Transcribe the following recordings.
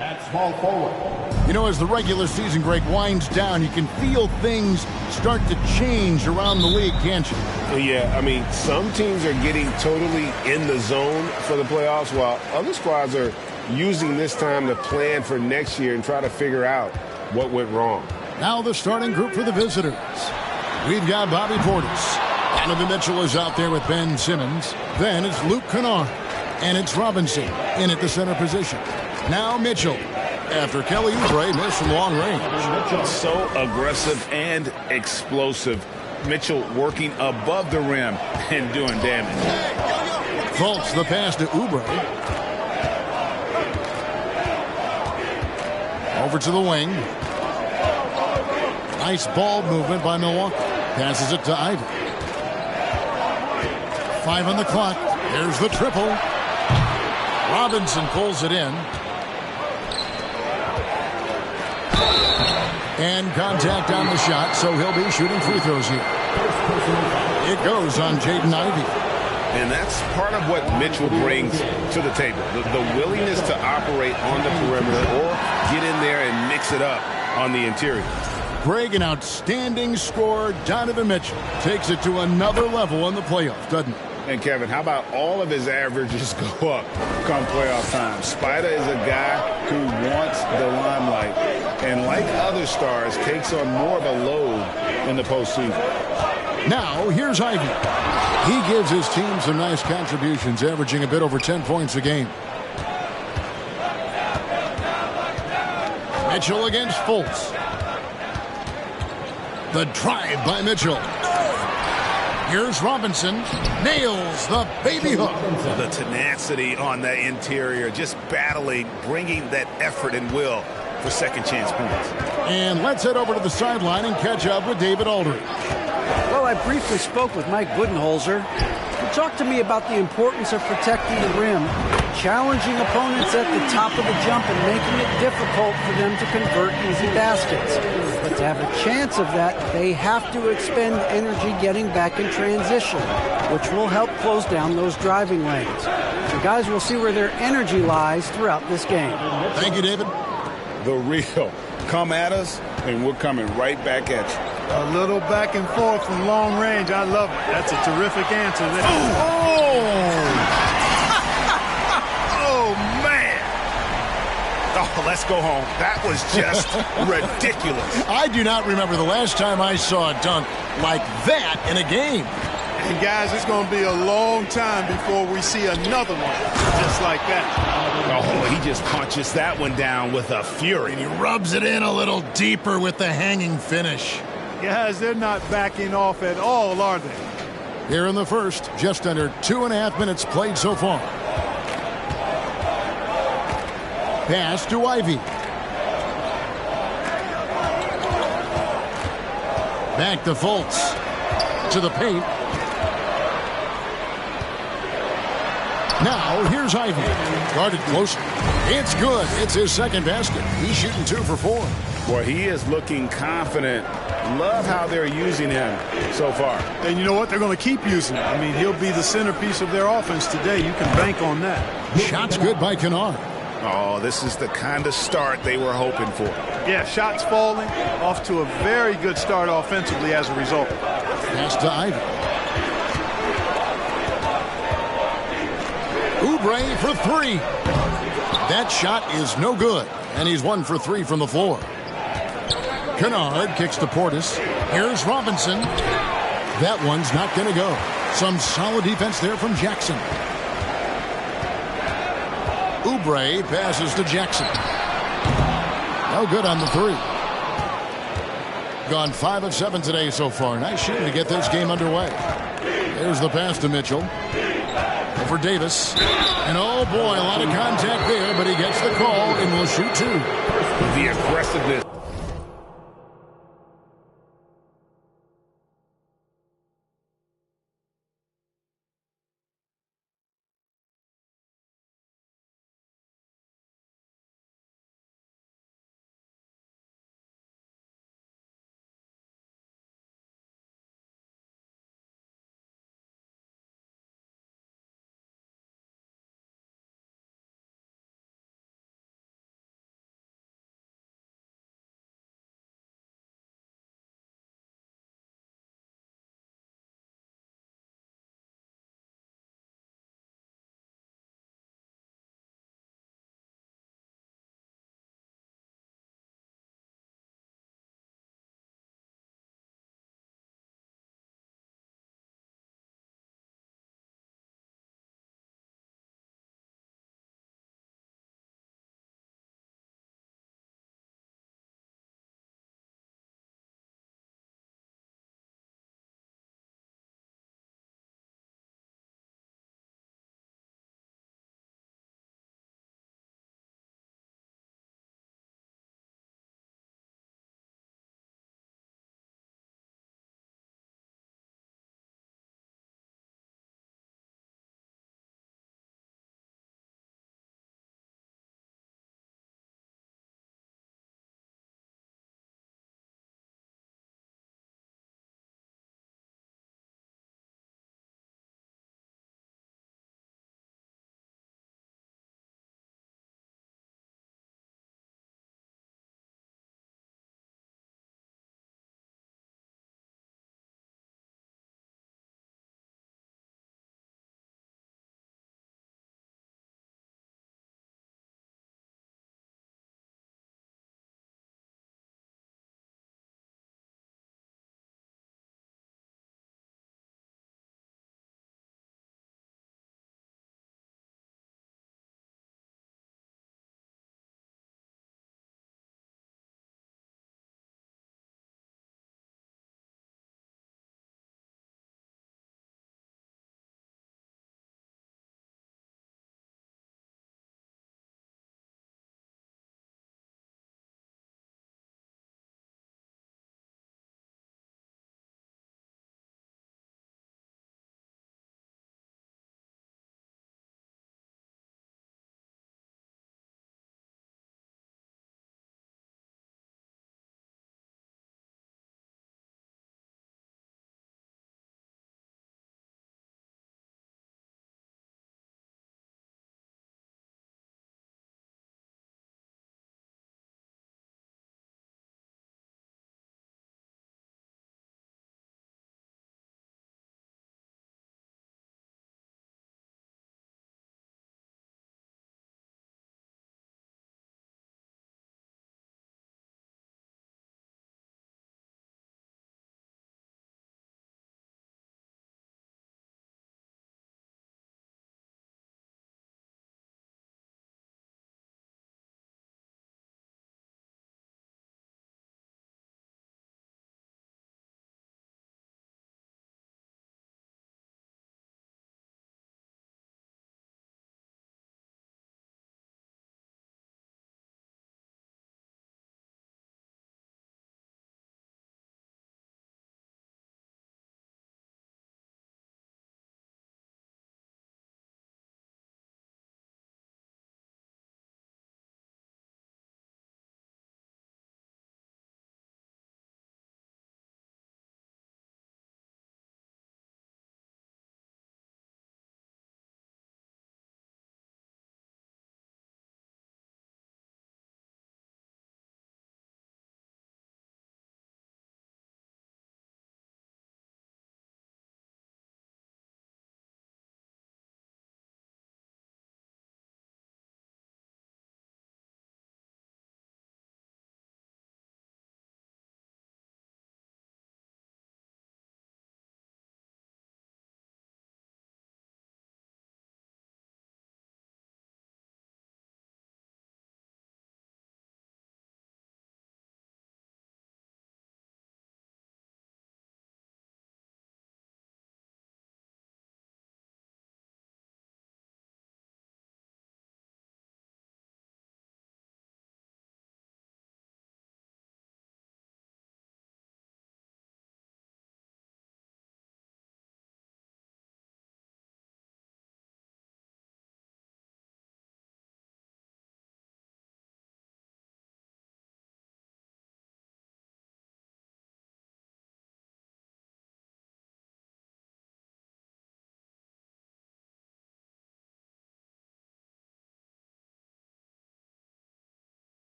At small forward. You know, as the regular season, Greg, winds down, you can feel things start to change around the league, can't you? Yeah, I mean, some teams are getting totally in the zone for the playoffs, while other squads are using this time to plan for next year and try to figure out what went wrong. Now the starting group for the visitors. We've got Bobby Portis. Donovan Mitchell is out there with Ben Simmons. Then it's Luke Kennard. And it's Robinson in at the center position. Now Mitchell, after Kelly Oubre missed from long range. So aggressive and explosive. Mitchell working above the rim and doing damage. Fultz the pass to Oubre. Over to the wing. Nice ball movement by Milwaukee. Passes it to Ivy. 5 on the clock. There's the triple. Robinson pulls it in. And contact on the shot, so he'll be shooting free throws here. It goes on Jaden Ivey. And that's part of what Mitchell brings to the table. The willingness to operate on the perimeter or get in there and mix it up on the interior. Greg, an outstanding scorer. Donovan Mitchell takes it to another level in the playoffs, doesn't he? And Kevin, how about all of his averages go up come playoff time? Spider is a guy who wants the limelight, and like other stars, takes on more of a load in the postseason. Now, here's Ivy. He gives his team some nice contributions, averaging a bit over 10 points a game. Mitchell against Fultz. The drive by Mitchell. Here's Robinson. Nails the baby hook. The tenacity on the interior, just battling, bringing that effort and will for second chance points. And let's head over to the sideline and catch up with David Aldridge. Well, I briefly spoke with Mike Budenholzer. He talked to me about the importance of protecting the rim, challenging opponents at the top of the jump and making it difficult for them to convert easy baskets. But to have a chance of that, they have to expend energy getting back in transition, which will help close down those driving lanes. So guys will see where their energy lies throughout this game. Thank you, David. The real. Come at us, and we're coming right back at you. A little back and forth from long range. I love it. That's a terrific answer there. Oh, man. Oh, let's go home. That was just ridiculous. I do not remember the last time I saw a dunk like that in a game. And guys, it's going to be a long time before we see another one just like that. Oh, he just punches that one down with a fury. And he rubs it in a little deeper with the hanging finish. Guys, they're not backing off at all, are they? Here in the first, just under 2.5 minutes played so far. Pass to Ivy. Back to Fultz. To the paint. Now, here's Ivy. Guarded closely. It's good. It's his second basket. He's shooting 2 for 4. Boy, he is looking confident. Love how they're using him so far. And you know what? They're going to keep using him. I mean, he'll be the centerpiece of their offense today. You can bank on that. Shots good by Kennard. Oh, this is the kind of start they were hoping for. Yeah, shots falling. Off to a very good start offensively as a result. Pass to Ivy. Oubre for 3. That shot is no good, and he's 1 for 3 from the floor. Kennard kicks to Portis. Here's Robinson. That one's not going to go. Some solid defense there from Jackson. Oubre passes to Jackson. No good on the 3. Gone 5 of 7 today so far. Nice shooting to get this game underway. There's the pass to Mitchell. Over Davis. And oh boy, a lot of contact there, but he gets the call and will shoot 2. The aggressiveness.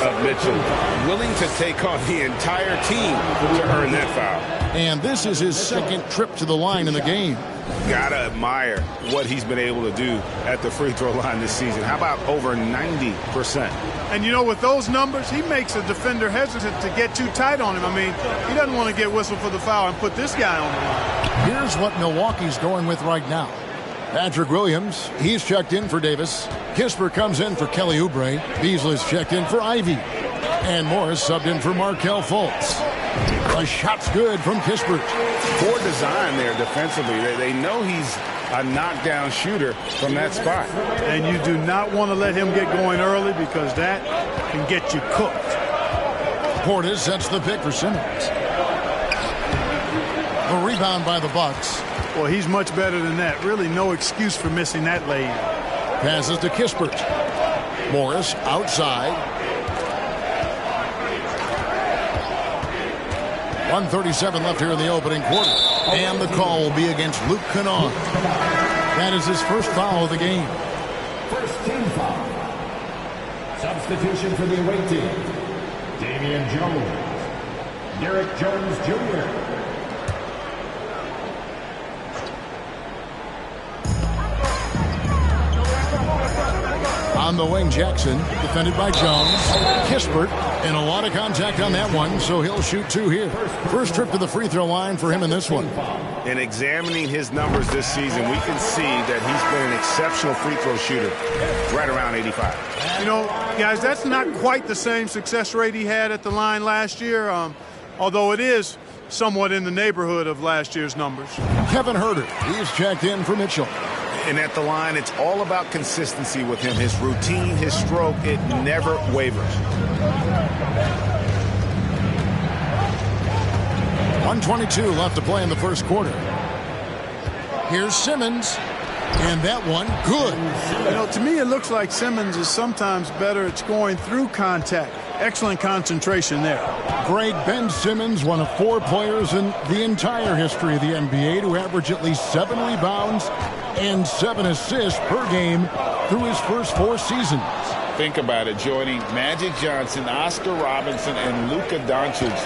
of Mitchell, willing to take on the entire team to earn that foul. And this is his second trip to the line in the game. Gotta admire what he's been able to do at the free throw line this season. How about over 90%? And you know, with those numbers, he makes a defender hesitant to get too tight on him. I mean, he doesn't want to get whistled for the foul and put this guy on the line. Here's what Milwaukee's going with right now. Patrick Williams, he's checked in for Davis. Kispert comes in for Kelly Oubre. Beasley's checked in for Ivy. And Morris subbed in for Markelle Fultz. The shot's good from Kispert. Poor design there defensively. They know he's a knockdown shooter from that spot. And you do not want to let him get going early because that can get you cooked. Portis sets the pick for Simmons. A rebound by the Bucks. Well, he's much better than that. Really no excuse for missing that lay-in. Passes to Kispert. Morris outside. 1:37 left here in the opening quarter. And the call will be against Luke Kennard. That is his first foul of the game. First team foul. Substitution for the away team. Damian Jones. Derek Jones Jr. On the wing, Jackson, defended by Jones. Kispert, and a lot of contact on that one, so he'll shoot two here. First trip to the free throw line for him in this one. In examining his numbers this season, we can see that he's been an exceptional free throw shooter, right around 85. You know, guys, that's not quite the same success rate he had at the line last year, although it is somewhat in the neighborhood of last year's numbers. Kevin Huerter, he's checked in for Mitchell. And at the line, it's all about consistency with him. His routine, his stroke, it never wavers. 1:22 left to play in the first quarter. Here's Simmons. And that one, good. You know, to me, it looks like Simmons is sometimes better at scoring through contact. Excellent concentration there. Great Ben Simmons, one of 4 players in the entire history of the NBA to average at least 7 rebounds and 7 assists per game through his first 4 seasons. Think about it, joining Magic Johnson, Oscar Robinson, and Luka Doncic.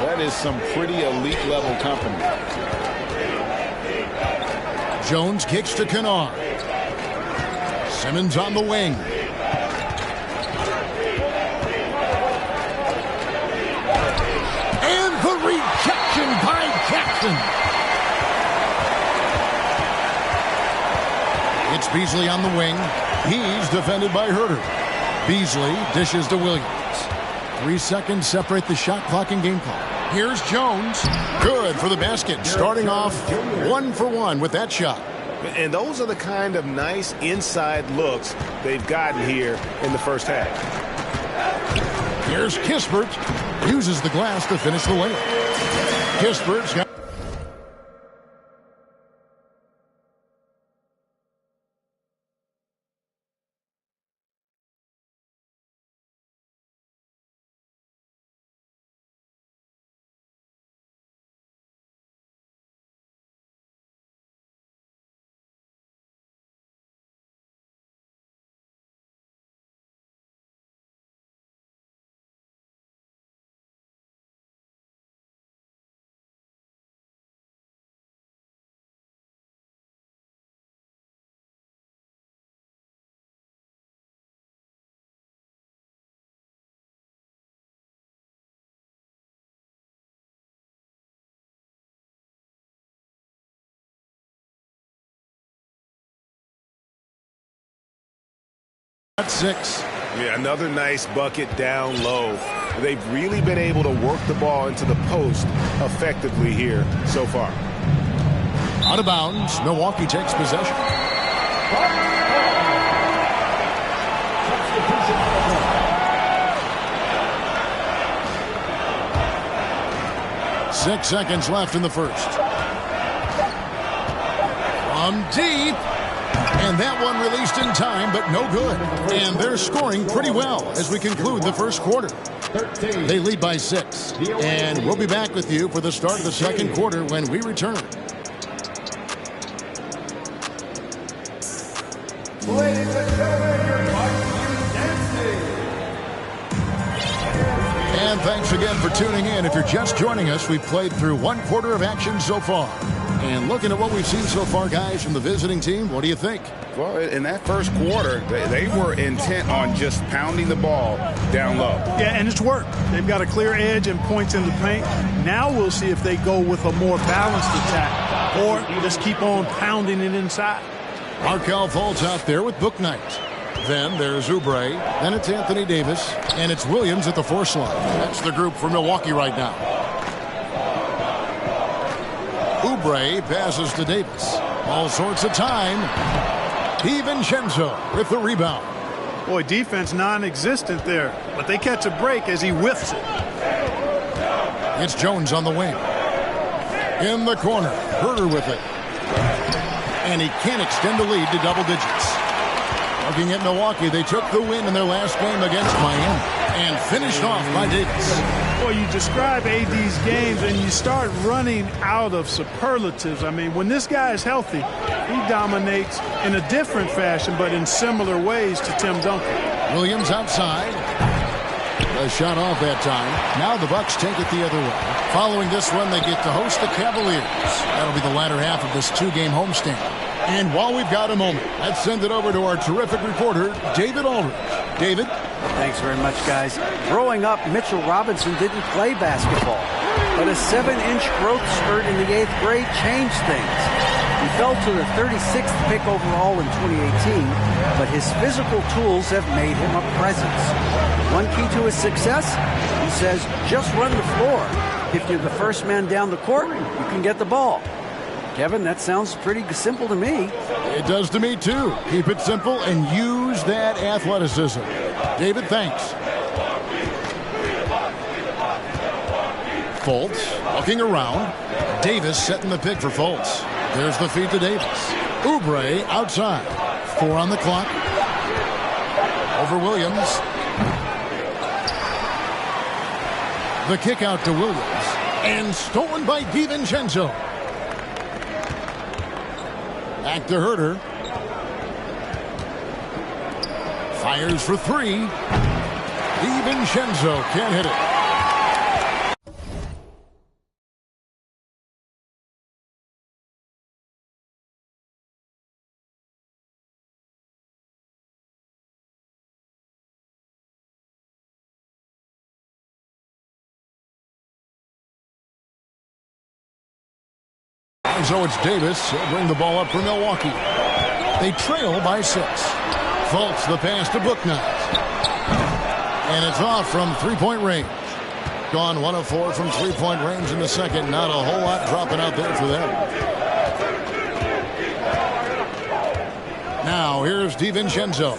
That is some pretty elite level company. Jones kicks to Kennard. Simmons on the wing. And the rejection by Jackson. It's Beasley on the wing. He's defended by Huerter. Beasley dishes to Williams. 3 seconds separate the shot clock and game clock. Here's Jones. Good for the basket. Starting off 1 for 1 with that shot. And those are the kind of nice inside looks they've gotten here in the first half. Here's Kispert. Uses the glass to finish the layup. Kispert's got... That's 6. Yeah, another nice bucket down low. They've really been able to work the ball into the post effectively here so far. Out of bounds. Milwaukee takes possession. Six seconds left in the first. From deep. And that one released in time, but no good. And they're scoring pretty well as we conclude the first quarter. They lead by 6. And we'll be back with you for the start of the second quarter when we return. Ladies and gentlemen, you're watching dancing. And thanks again for tuning in. If you're just joining us, we've played through one quarter of action so far. And looking at what we've seen so far, guys, from the visiting team, what do you think? Well, in that first quarter, they were intent on just pounding the ball down low. Yeah, and it's worked. They've got a clear edge and points in the paint. Now we'll see if they go with a more balanced attack or just keep on pounding it inside. Markelle Fultz out there with Book Knight. Then there's Oubre. Then it's Anthony Davis. And it's Williams at the 4 slot. That's the group for Milwaukee right now. Oubre passes to Davis. All sorts of time. DiVincenzo with the rebound. Boy, defense non-existent there. But they catch a break as he whiffs it. It's Jones on the wing. In the corner. Herter with it. And he can't extend the lead to double digits. Looking at Milwaukee, they took the win in their last game against Miami and finished off by Davis. Boy, you describe AD's games and you start running out of superlatives. I mean, when this guy is healthy, he dominates in a different fashion, but in similar ways to Tim Duncan. Williams outside. A shot off that time. Now the Bucks take it the other way. Following this one, they get to host the Cavaliers. That'll be the latter half of this 2-game homestand. And while we've got a moment, let's send it over to our terrific reporter, David Aldridge. David? Thanks very much, guys. Growing up, Mitchell Robinson didn't play basketball, but a 7-inch growth spurt in the 8th grade changed things. He fell to the 36th pick overall in 2018, but his physical tools have made him a presence. One key to his success, he says, just run the floor. If you're the first man down the court, you can get the ball. Kevin, that sounds pretty simple to me. It does to me, too. Keep it simple and use that athleticism. David, thanks. Fultz looking around. Davis setting the pick for Fultz. There's the feed to Davis. Oubre outside. 4 on the clock. Over Williams. The kick out to Williams. And stolen by DiVincenzo. Back to Herter. Fires for 3. DiVincenzo can't hit it. So it's Davis. He'll bring the ball up for Milwaukee. They trail by 6. Fultz the pass to Book Knight. And it's off from 3-point range. Gone 1 of 4 from 3-point range in the second. Not a whole lot dropping out there for them. Now here's DiVincenzo.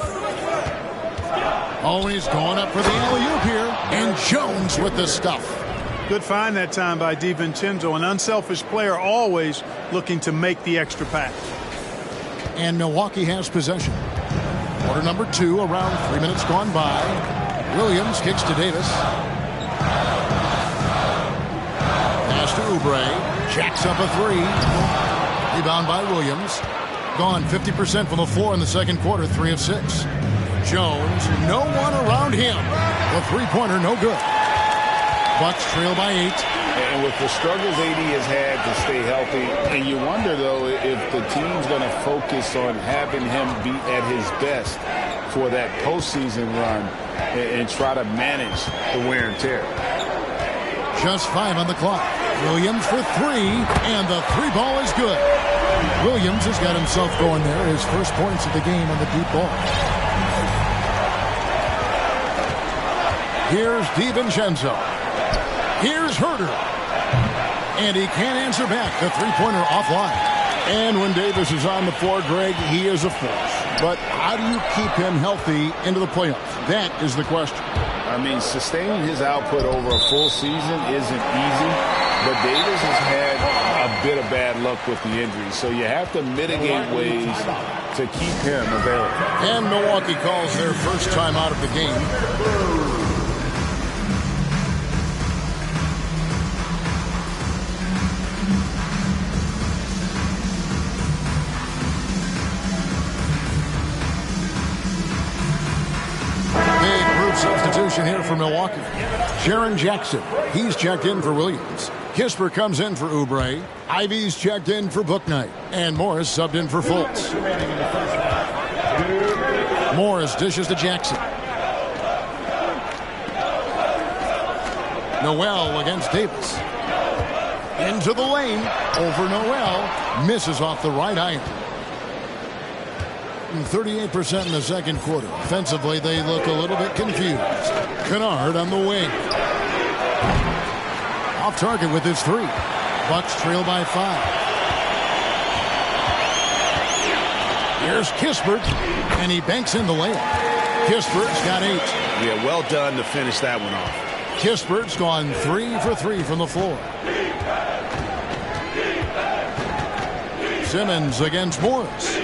Always going up for the alley-oop here. And Jones with the stuff. Good find that time by DiVincenzo, an unselfish player always looking to make the extra pass. And Milwaukee has possession. Quarter number 2, around 3 minutes gone by. Williams kicks to Davis. Pass to Oubre. Jacks up a 3. Rebound by Williams. Gone 50% from the floor in the second quarter, 3 of 6. Jones, no one around him. The 3-pointer, no good. Bucks trail by 8. And with the struggles AD has had to stay healthy, and you wonder, though, if the team's going to focus on having him be at his best for that postseason run and try to manage the wear and tear. Just 5 on the clock. Williams for 3, and the 3-ball is good. Williams has got himself going there. His first points of the game on the deep ball. Here's DiVincenzo. Here's Herter. And he can't answer back. The 3-pointer offline. And when Davis is on the floor, Greg, he is a force. But how do you keep him healthy into the playoffs? That is the question. I mean, sustaining his output over a full season isn't easy. But Davis has had a bit of bad luck with the injury. So you have to mitigate ways to keep him available. And Milwaukee calls their first time out of the game. Substitution here for Milwaukee. Jaren Jackson, he's checked in for Williams. Kisper comes in for Oubre. Ivy's checked in for Bouknight. And Morris subbed in for Fultz. Morris dishes to Jackson. Noel against Davis. Into the lane. Over Noel. Misses off the right iron. 38% in the second quarter. Offensively, they look a little bit confused. Kennard on the wing. Off target with his three. Bucks trail by 5. Here's Kispert, and he banks in the layup. Kispert's got 8. Yeah, well done to finish that one off. Kispert's gone 3 for 3 from the floor. Simmons against Morris.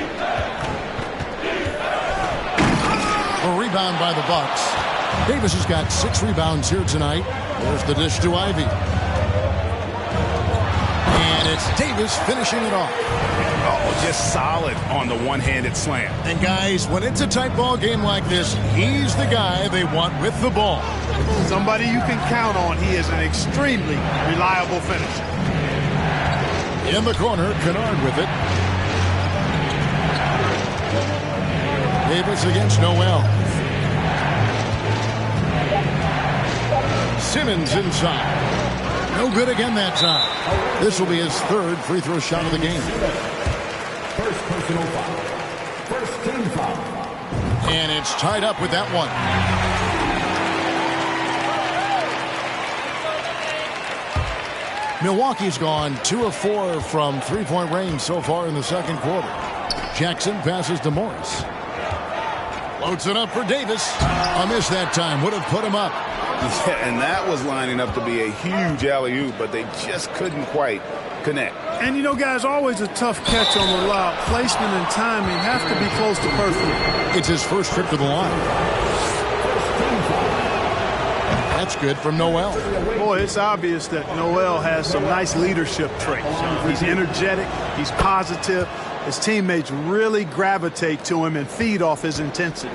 A rebound by the Bucks. Davis has got 6 rebounds here tonight. There's the dish to Ivy. And it's Davis finishing it off. Oh, just solid on the one-handed slam. And guys, when it's a tight ball game like this, he's the guy they want with the ball. Somebody you can count on. He is an extremely reliable finisher. In the corner, Kennard with it. Davis against Noel. Simmons inside. No good again that time. This will be his 3rd free throw shot of the game. First personal foul. First team foul. And it's tied up with that one. Milwaukee's gone 2 of 4 from three-point range so far in the second quarter. Jackson passes to Morris. Loads it up for Davis. A miss that time would have put him up. Yeah, and that was lining up to be a huge alley-oop, but they just couldn't quite connect. And, you know, guys, always a tough catch on the lob. Placement and timing have to be close to perfect. It's his first trip to the line. That's good from Noel. Boy, it's obvious that Noel has some nice leadership traits. He's energetic. He's positive. His teammates really gravitate to him and feed off his intensity.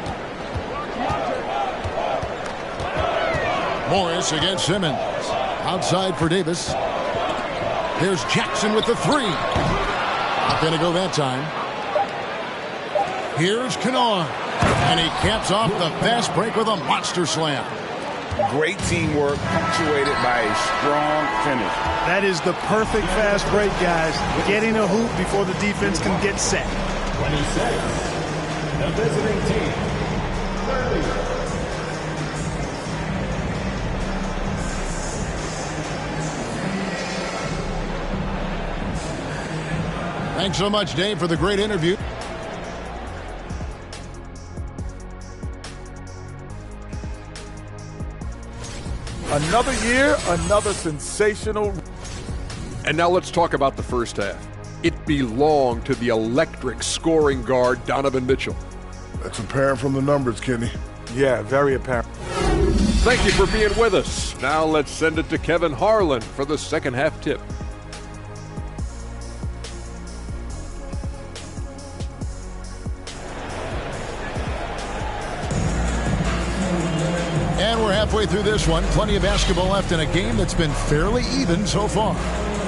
Morris against Simmons. Outside for Davis. Here's Jackson with the 3. Not going to go that time. Here's Kennard. And he caps off the fast break with a monster slam. Great teamwork punctuated by a strong finish. That is the perfect fast break, guys. Getting a hoop before the defense can get set. 26. The visiting team. 30. Thanks so much, Dave, for the great interview. Another year, another sensational. And now let's talk about the first half. It belonged to the electric scoring guard, Donovan Mitchell. That's apparent from the numbers, Kenny. Yeah, very apparent. Thank you for being with us. Now let's send it to Kevin Harlan for the second half tip. And we're halfway through this one. Plenty of basketball left in a game that's been fairly even so far.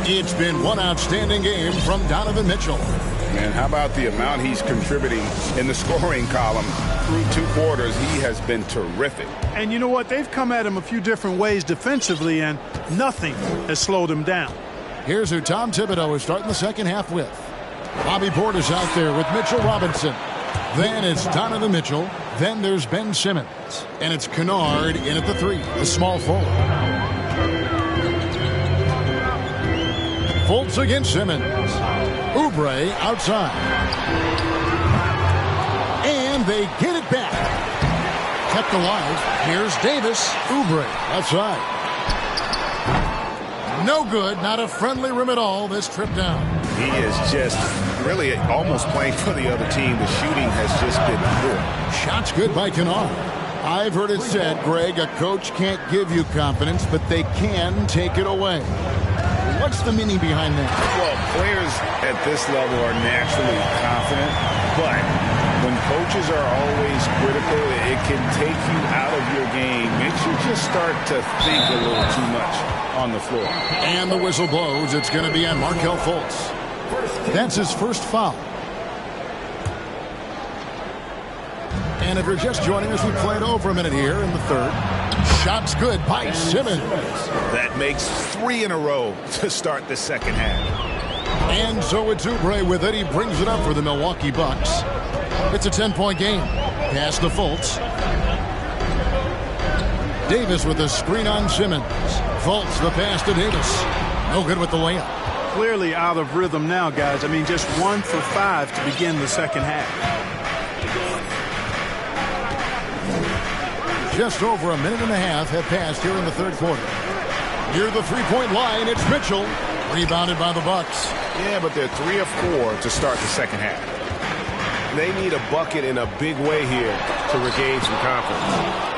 It's been one outstanding game from Donovan Mitchell. And how about the amount he's contributing in the scoring column through 2 quarters? He has been terrific. And you know what? They've come at him a few different ways defensively, and nothing has slowed him down. Here's who Tom Thibodeau is starting the second half with. Bobby Portis out there with Mitchell Robinson. Then it's Donovan Mitchell. Then there's Ben Simmons. And it's Kennard in at the 3, the small forward. Fultz against Simmons. Oubre outside. And they get it back. Kept alive. Here's Davis. Oubre outside. No good. Not a friendly rim at all this trip down. He is just really almost playing for the other team. The shooting has just been poor. Shots good by Kennard. I've heard it said, Greg, a coach can't give you confidence, but they can take it away. What's the meaning behind that? Well, players at this level are naturally confident, but when coaches are always critical, it can take you out of your game, makes you just start to think a little too much on the floor. And the whistle blows. It's going to be on Markelle Fultz. That's his first foul. And if you're just joining us, we played over a minute here in the third. Shot's good by Simmons. That makes 3 in a row to start the second half. And so it's Oubre with it. He brings it up for the Milwaukee Bucks. It's a 10-point game. Pass to Fultz. Davis with a screen on Simmons. Fultz the pass to Davis. No good with the layup. Clearly out of rhythm now, guys. I mean, just 1 for 5 to begin the second half. Just over a minute and a half have passed here in the third quarter. Near the three-point line, it's Mitchell. Rebounded by the Bucks. Yeah, but they're 3 of 4 to start the second half. They need a bucket in a big way here to regain some confidence.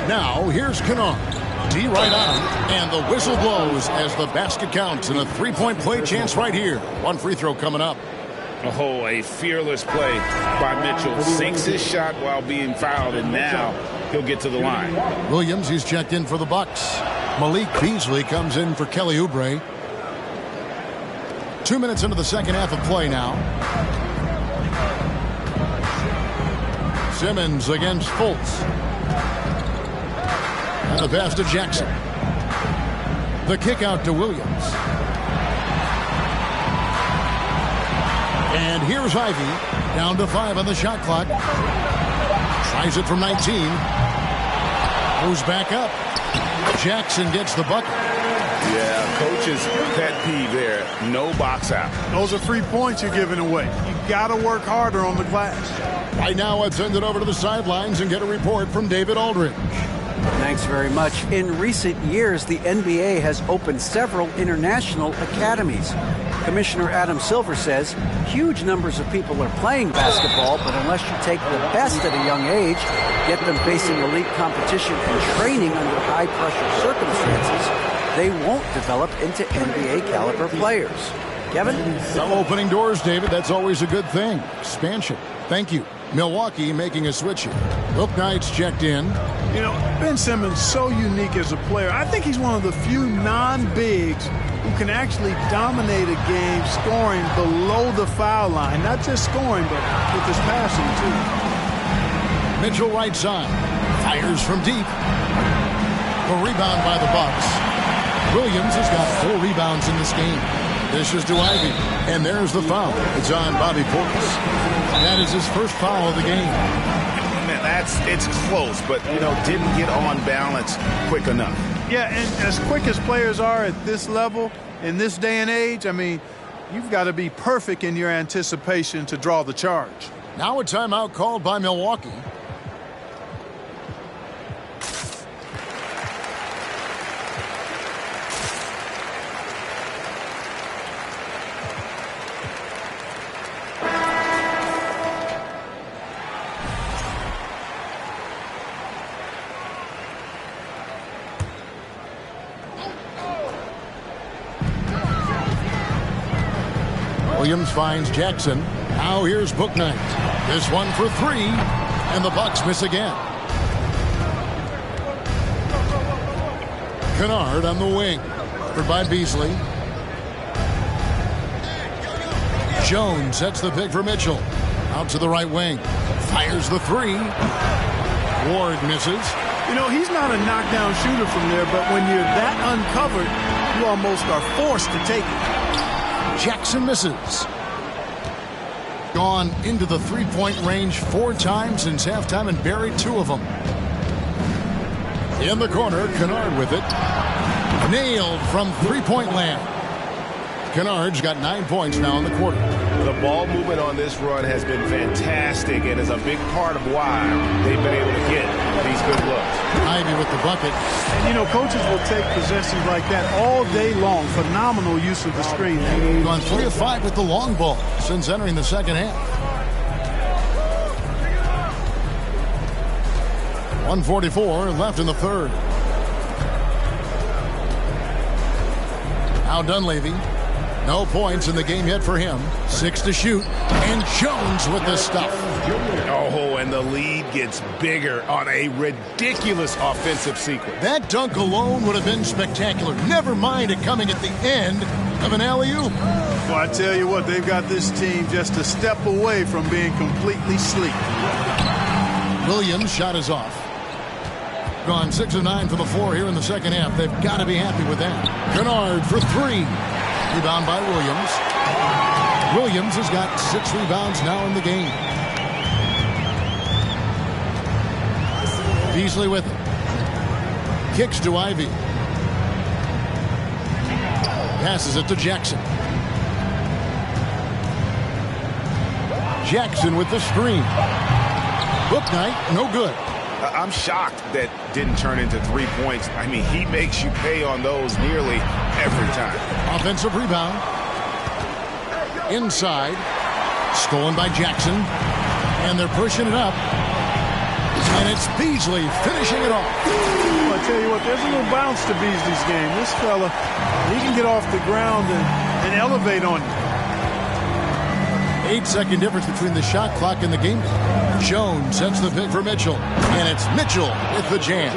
Now, here's Kennard. D right on him, and the whistle blows as the basket counts, and a three-point play chance right here. One free throw coming up. Oh, a fearless play by Mitchell. Sinks his shot while being fouled, and now he'll get to the line. Williams, he's checked in for the Bucks. Malik Beasley comes in for Kelly Oubre. 2 minutes into the second half of play now. Simmons against Fultz. And the pass to Jackson. The kick out to Williams. And here's Ivy. Down to 5 on the shot clock. Tries it from 19. Goes back up. Jackson gets the bucket. Yeah, coach's pet peeve there. No box out. Those are free points you're giving away. You got to work harder on the glass. Right now, let's send it over to the sidelines and get a report from David Aldridge. Thanks very much. In recent years, the NBA has opened several international academies. Commissioner Adam Silver says huge numbers of people are playing basketball, but unless you take the best at a young age, get them facing elite competition and training under high-pressure circumstances, they won't develop into NBA-caliber players. Kevin? Opening doors, David. That's always a good thing. Expansion. Thank you. Milwaukee making a switch here. Bouknight's checked in. You know, Ben Simmons so unique as a player. I think he's one of the few non-bigs who can actually dominate a game scoring below the foul line. Not just scoring, but with his passing, too. Mitchell right side. Fires from deep. A rebound by the Bucks. Williams has got 4 rebounds in this game. This is to Ivy. And there's the foul. It's on Bobby Portis. That is his first foul of the game. It's close, but, you know, didn't get on balance quick enough. Yeah, and as quick as players are at this level, in this day and age, I mean, you've got to be perfect in your anticipation to draw the charge. Now a timeout called by Milwaukee. Williams finds Jackson. Now here's Bouknight. This one for 3, and the Bucks miss again. Kennard on the wing. Covered by Beasley. Jones sets the pick for Mitchell. Out to the right wing. Fires the 3. Ward misses. You know, he's not a knockdown shooter from there, but when you're that uncovered, you almost are forced to take it. Jackson misses. Gone into the three-point range 4 times since halftime and buried 2 of them. In the corner, Kennard with it. Nailed from three-point land. Kennard's got 9 points now in the quarter. The ball movement on this run has been fantastic and is a big part of why they've been able to get these good looks. Ivy with the bucket. And, you know, coaches will take possessions like that all day long. Phenomenal use of the screen. Gone 3 of 5 with the long ball since entering the second half. 1:44 left in the third. Now Dunleavy. No points in the game yet for him. 6 to shoot. And Jones with the stuff. Oh, and the lead gets bigger on a ridiculous offensive sequence. That dunk alone would have been spectacular. Never mind it coming at the end of an alley-oop. Well, I tell you what, they've got this team just a step away from being completely sleek. Williams' shot is off. Gone 6 of 9 from the floor here in the second half. They've got to be happy with that. Kennard for 3. Rebound by Williams. Williams has got 6 rebounds now in the game. Beasley with it. Kicks to Ivy. Passes it to Jackson. Jackson with the screen. Bouknight, no good. I'm shocked that didn't turn into 3 points. I mean, he makes you pay on those nearly every time. Offensive rebound. Inside. Stolen by Jackson. And they're pushing it up. And it's Beasley finishing it off. Well, I tell you what, there's a little bounce to Beasley's game. This fella, he can get off the ground and elevate on you. 8-second difference between the shot clock and the game. Jones sets the pick for Mitchell. And it's Mitchell with the jam.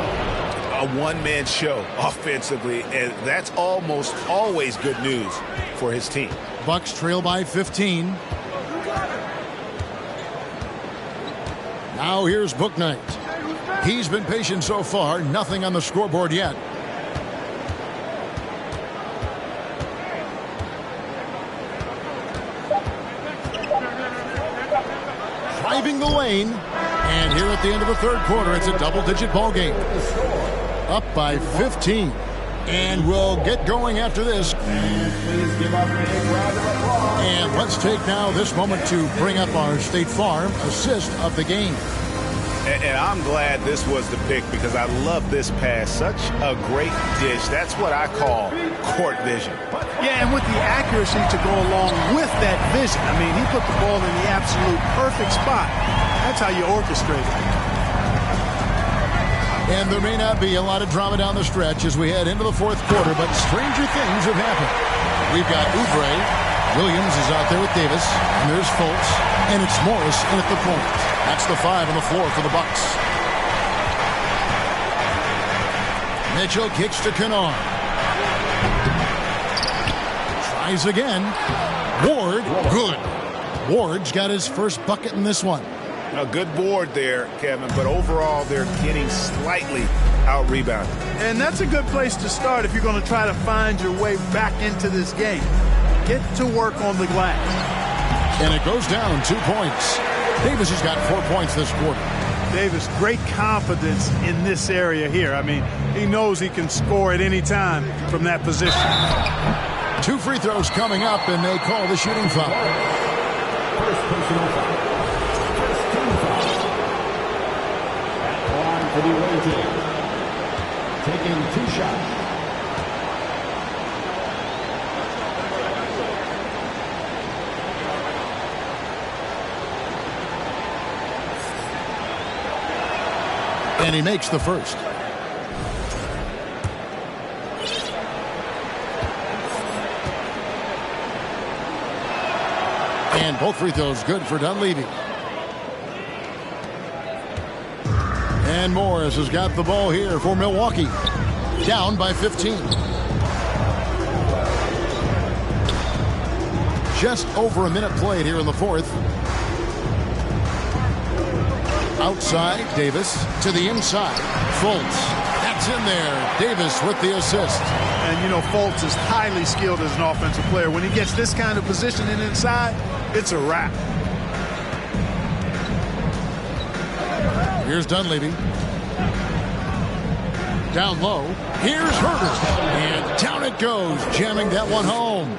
A one-man show offensively, and that's almost always good news for his team. Bucks trail by 15. Now here's Bouknight. He's been patient so far. Nothing on the scoreboard yet. Driving the lane. And here at the end of the third quarter, it's a double-digit ball game. Up by 15. And we'll get going after this. And let's take now this moment to bring up our State Farm assist of the game. And I'm glad this was the pick because I love this pass. Such a great dish. That's what I call court vision. Yeah, and with the accuracy to go along with that vision. I mean, he put the ball in the absolute perfect spot. That's how you orchestrate it. And there may not be a lot of drama down the stretch as we head into the fourth quarter, but stranger things have happened. We've got Oubre. Williams is out there with Davis. And there's Fultz. And it's Morris in at the point. That's the 5 on the floor for the Bucks. Mitchell kicks to Kennard. Tries again. Ward, good. Ward's got his first bucket in this one. A good board there, Kevin, but overall they're getting slightly out-rebounded. And that's a good place to start if you're going to try to find your way back into this game. Get to work on the glass. And it goes down 2 points. Davis has got 4 points this quarter. Davis, great confidence in this area here. I mean, he knows he can score at any time from that position. 2 free throws coming up, and they call the shooting foul. First personal foul. For the away team, taking 2 shots. And he makes the first. And both free throws good for Dunleavy. And Morris has got the ball here for Milwaukee. Down by 15. Just over a minute played here in the fourth. Outside, Davis to the inside. Fultz. That's in there. Davis with the assist. And, you know, Fultz is highly skilled as an offensive player. When he gets this kind of positioning inside, it's a wrap. Here's Dunleavy. Down low. Here's Herter. And down it goes, jamming that one home.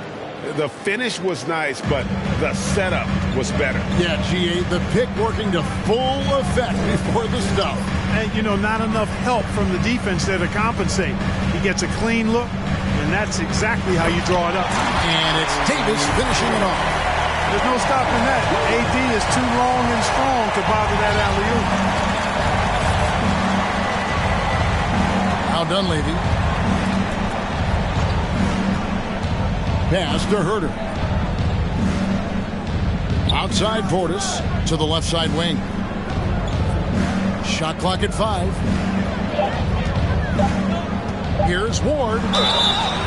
The finish was nice, but the setup was better. Yeah, G.A., the pick working to full effect before the stuff. And, you know, not enough help from the defense there to compensate. He gets a clean look, and that's exactly how you draw it up. And it's Davis finishing it off. There's no stopping that. AD is too long and strong to bother that alley-oop. Now Dunleavy. Pass to Herder. Outside Portis to the left side wing. Shot clock at 5. Here's Ward.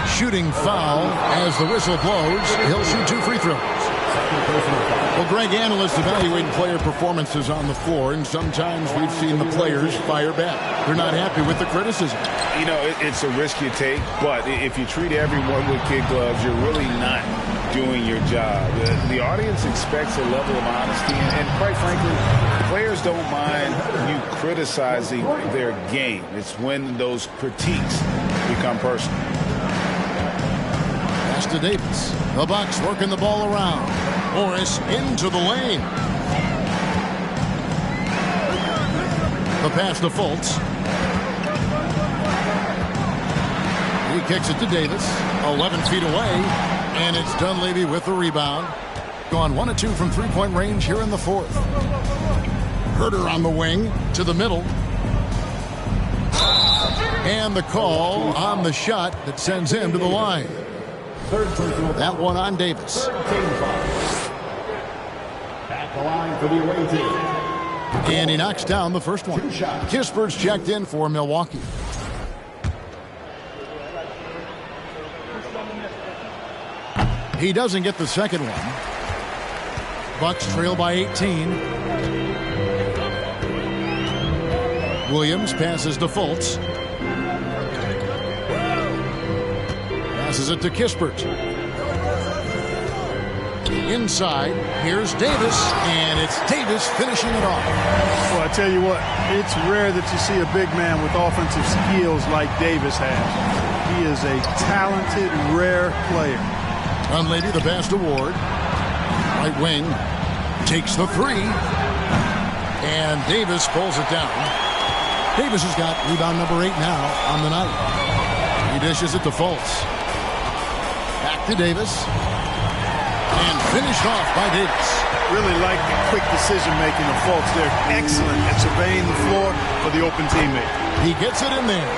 Shooting foul as the whistle blows. He'll shoot 2 free throws. Well, Greg, analysts evaluating player performances on the floor, and sometimes we've seen the players fire back. They're not happy with the criticism. You know, it's a risk you take, but if you treat everyone with kid gloves, you're really not doing your job. The audience expects a level of honesty, and quite frankly, players don't mind you criticizing their game. It's when those critiques become personal. Pass to Davis. The Bucks working the ball around. Morris into the lane. The pass to Fultz. He kicks it to Davis. 11 feet away. And it's Dunleavy with the rebound. Gone 1 of 2 from three-point range here in the fourth. Herder on the wing to the middle. And the call on the shot that sends him to the line. That one on Davis. At the line for the away team. And he knocks down the first one. Kispert's checked in for Milwaukee. He doesn't get the second one. Bucks trail by 18. Williams passes to Fultz. Passes it to Kispert. Inside, here's Davis, and it's Davis finishing it off. Well, I tell you what, it's rare that you see a big man with offensive skills like Davis has. He is a talented, rare player. Dunleavy, the pass to Ward. Right wing, takes the 3, and Davis pulls it down. Davis has got rebound number 8 now on the night. He dishes it to Fultz. Back to Davis. And finished off by Davis. Really like the quick decision-making of Fultz. They're excellent at surveying the floor for the open teammate. He gets it in there.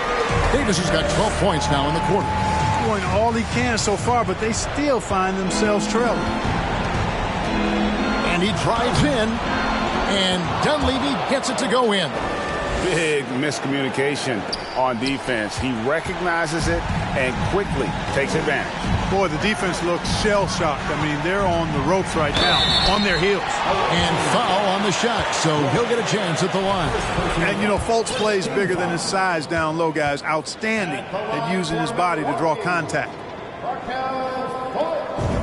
Davis has got 12 points now in the quarter. Doing all he can so far, but they still find themselves trailing. And he drives in, and Dunleavy gets it to go in. Big miscommunication on defense. He recognizes it and quickly takes advantage. Boy, the defense looks shell-shocked. I mean, they're on the ropes right now, on their heels. And foul on the shot, so he'll get a chance at the line. And, you know, Fultz plays bigger than his size down low, guys. Outstanding at using his body to draw contact.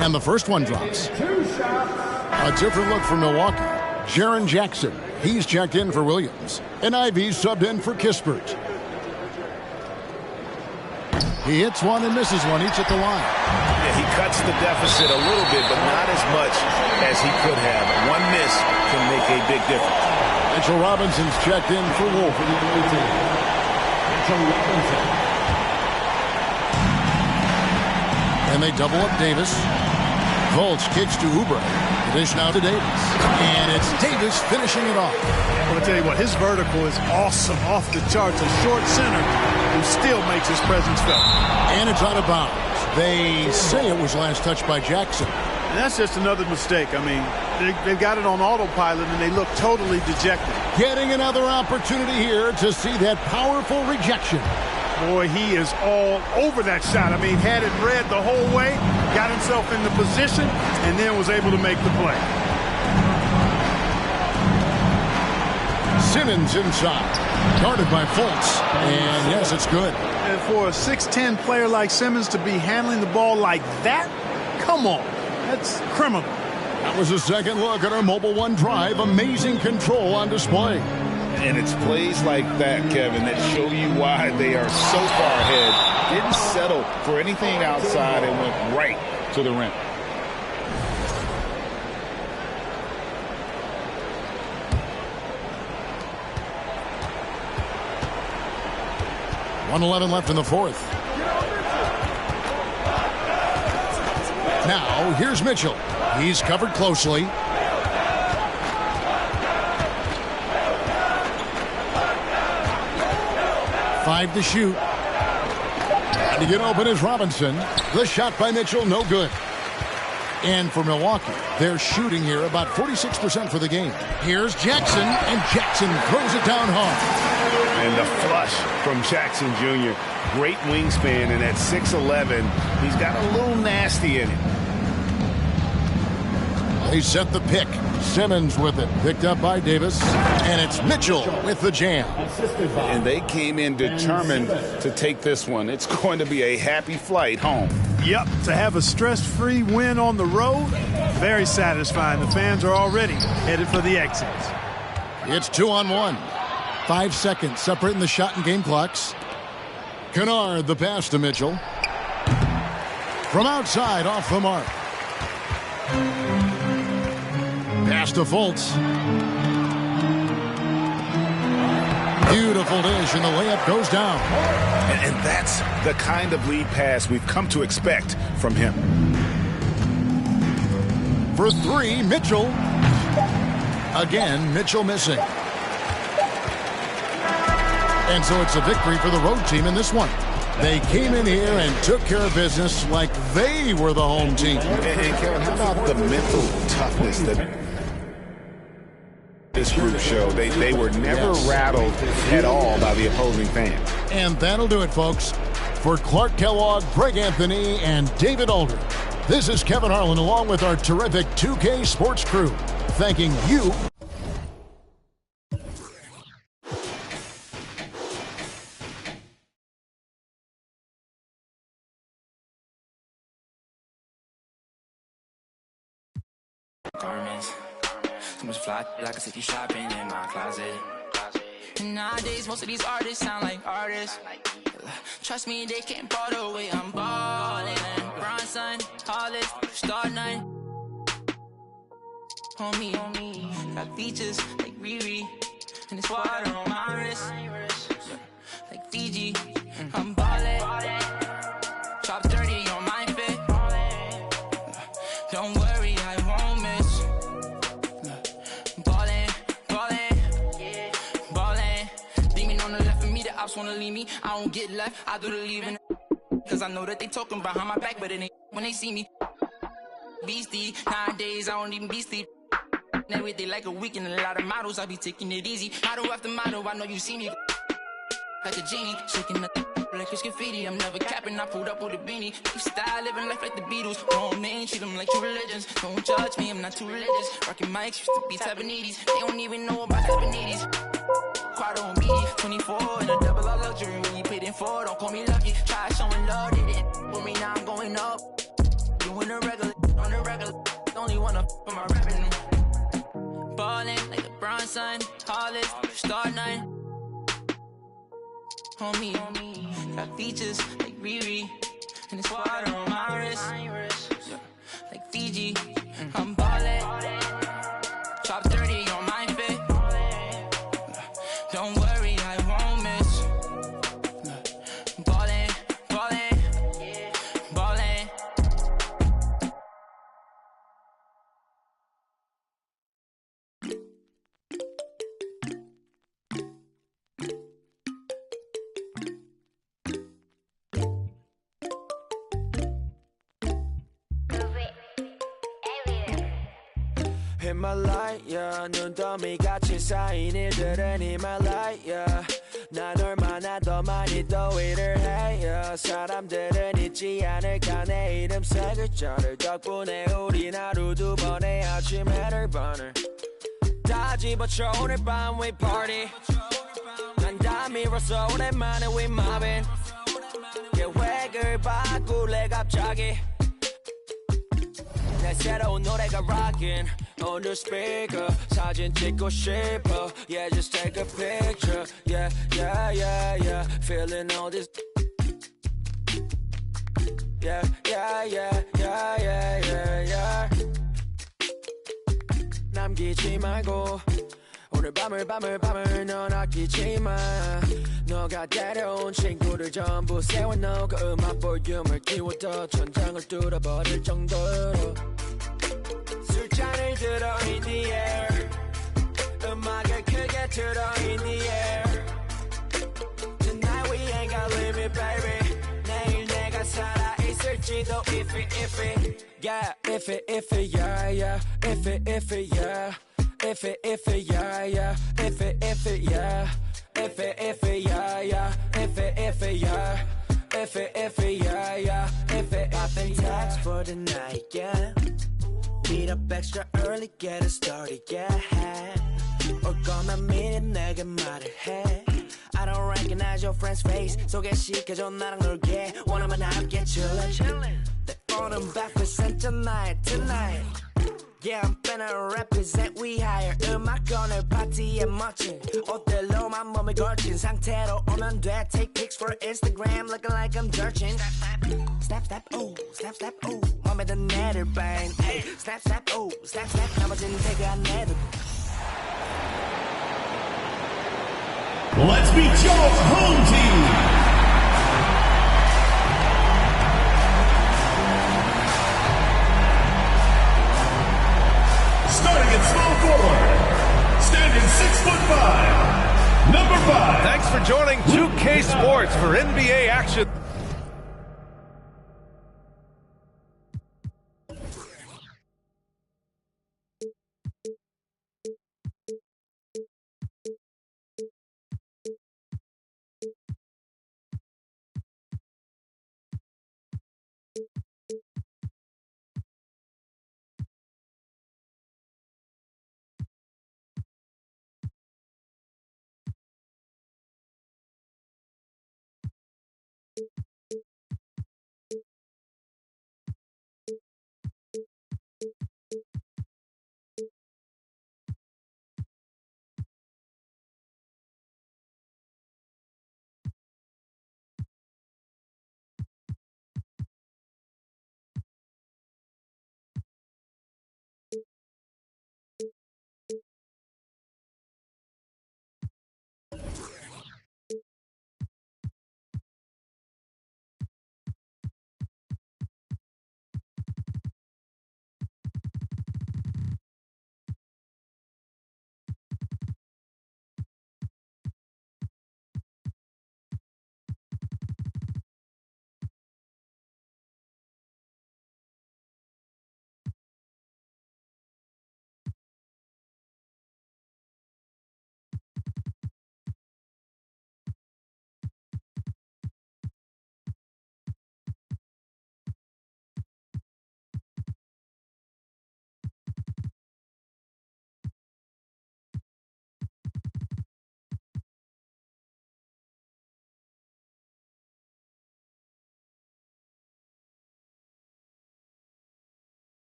And the first one drops. A different look for Milwaukee. Jaren Jackson, he's checked in for Williams. And Ivey subbed in for Kispert. He hits one and misses one, each at the line. Yeah, he cuts the deficit a little bit, but not as much as he could have. One miss can make a big difference. Mitchell Robinson's checked in for Wolf. And they double up Davis. Fultz kicks to Oubre. The dish now to Davis. And it's Davis finishing it off. I'm going to tell you what, his vertical is awesome, off the charts. A short center who still makes his presence felt. And it's out of bounds. They say it was last touched by Jackson. And that's just another mistake. I mean, they've got it on autopilot, and they look totally dejected. Getting another opportunity here to see that powerful rejection. Boy, he is all over that shot. I mean, had it read the whole way, got himself in the position, and then was able to make the play. Simmons inside, guarded by Fultz, and yes, it's good. And for a 6'10 player like Simmons to be handling the ball like that, come on, that's criminal. That was a second look at our Mobile One drive. Amazing control on display. And it's plays like that, Kevin, that show you why they are so far ahead. Didn't settle for anything outside and went right to the rim. .111 left in the fourth. Now, here's Mitchell. He's covered closely. Five to shoot. Trying to get open is Robinson. The shot by Mitchell, no good. And for Milwaukee, they're shooting here about 46% for the game. Here's Jackson, and Jackson throws it down hard. And the flush from Jackson Jr. Great wingspan, and at 6'11", he's got a little nasty in it. They set the pick. Simmons with it. Picked up by Davis. And it's Mitchell with the jam. And they came in determined to take this one. It's going to be a happy flight home. Yep, to have a stress-free win on the road, very satisfying. The fans are already headed for the exits. It's 2-on-1. 5 seconds separating the shot and game clocks. Kennard the pass to Mitchell. From outside, off the mark. Pass to Fultz. Beautiful dish, and the layup goes down. And that's the kind of lead pass we've come to expect from him. For three, Mitchell. Again, Mitchell missing. And so it's a victory for the road team in this one. They came in here and took care of business like they were the home team. And Kevin, how about the mental toughness that this group showed? They were never rattled at all by the opposing fans. And that'll do it, folks. For Clark Kellogg, Greg Anthony, and David Aldridge, this is Kevin Harlan along with our terrific 2K Sports crew, thanking you. Garments, too much fly, like a city shopping in my closet. And nowadays, most of these artists sound like artists. Trust me, they can't ball the way I'm ballin'. Bronson, Hollis, Star 9. Homie, got features like Riri, and it's water on my wrist, like Fiji. I'm ballin', top 30 on my fit. Don't worry, I won't miss. Ballin', demon on the left of me, the ops wanna leave me. I don't get left, I do the leaving. Cause I know that they talking behind my back, but it ain't when they see me. Beastie, nowadays I don't even be sleep. Every day like a weekend, a lot of models, I be taking it easy. Model after model, I know you see me. Like a genie, shaking the like it's graffiti. I'm never capping, I pulled up with a beanie. Keep style, living life like the Beatles. Grown men, treat them like true religions. Don't judge me, I'm not too religious. Rocking mics, used to be Tabanese. They don't even know about Tabanese. Quad on me, 24 in a double R luxury. When you paid in for, don't call me lucky. Try showing love, they didn't for me, now I'm going up. Doing a regular, on a regular. Only wanna for my revenue. Ballin' like a Bronson, Hollis, Star 9. Homie, got features like Riri, and it's water on my wrist, like Fiji. I'm ballin', top 30 on my fit. Don't worry, I won't miss. Ballin'. Himalaya 눈더미 같이 쌓인 일들은 Himalaya 난 얼마나 더 많이 더위를 해요 사람들은 잊지 않을까 내 이름 세 글자를 덕분에 우린 하루 두 번의 아침 해를 번을 다 집어쳐 오늘 밤 we party 난 다 밀었어 오랜만에 we mobbing 계획을 바꿀래 갑자기 내 새로운 노래가 rockin' on the speaker 사진 찍고 싶어 yeah just take a picture yeah feeling all this yeah 남기지 말고 오늘 밤을 넌 아끼지 마 너가 데려온 친구들 전부 세워놓고 음악 볼륨을 키워도 천장을 뚫어버릴 정도로 술잔을 들어 in the air 음악을 크게 틀어 in the air Tonight we ain't got limit baby 내일 yeah, if it, yeah, yeah, if it, yeah, if it, yeah, yeah, if it, yeah, if it, yeah, yeah, if it, yeah, if it, yeah, yeah, if it, popping tags for the night, yeah. Meet up extra early, get it started, yeah. 올 거면 미리 내게 말을 해. I don't recognize your friend's face 소개시켜줘 나랑 놀게 원하면 함께 chillin' 때로는 represent tonight Yeah, I'm finna represent we higher 음악 오늘 파티에 멋진 옷들로만 몸을 걸친 상태로 오면 돼 Take pics for Instagram looking like I'm dirtin Snap, snap, ooh, snap, snap, ooh 맘에 든 애들 bang Snap, snap, ooh, snap, snap 나머지는 take 안 애들 Let's meet your home team. Starting at small forward, standing 6'5", number 5. Thanks for joining 2K Sports for NBA action.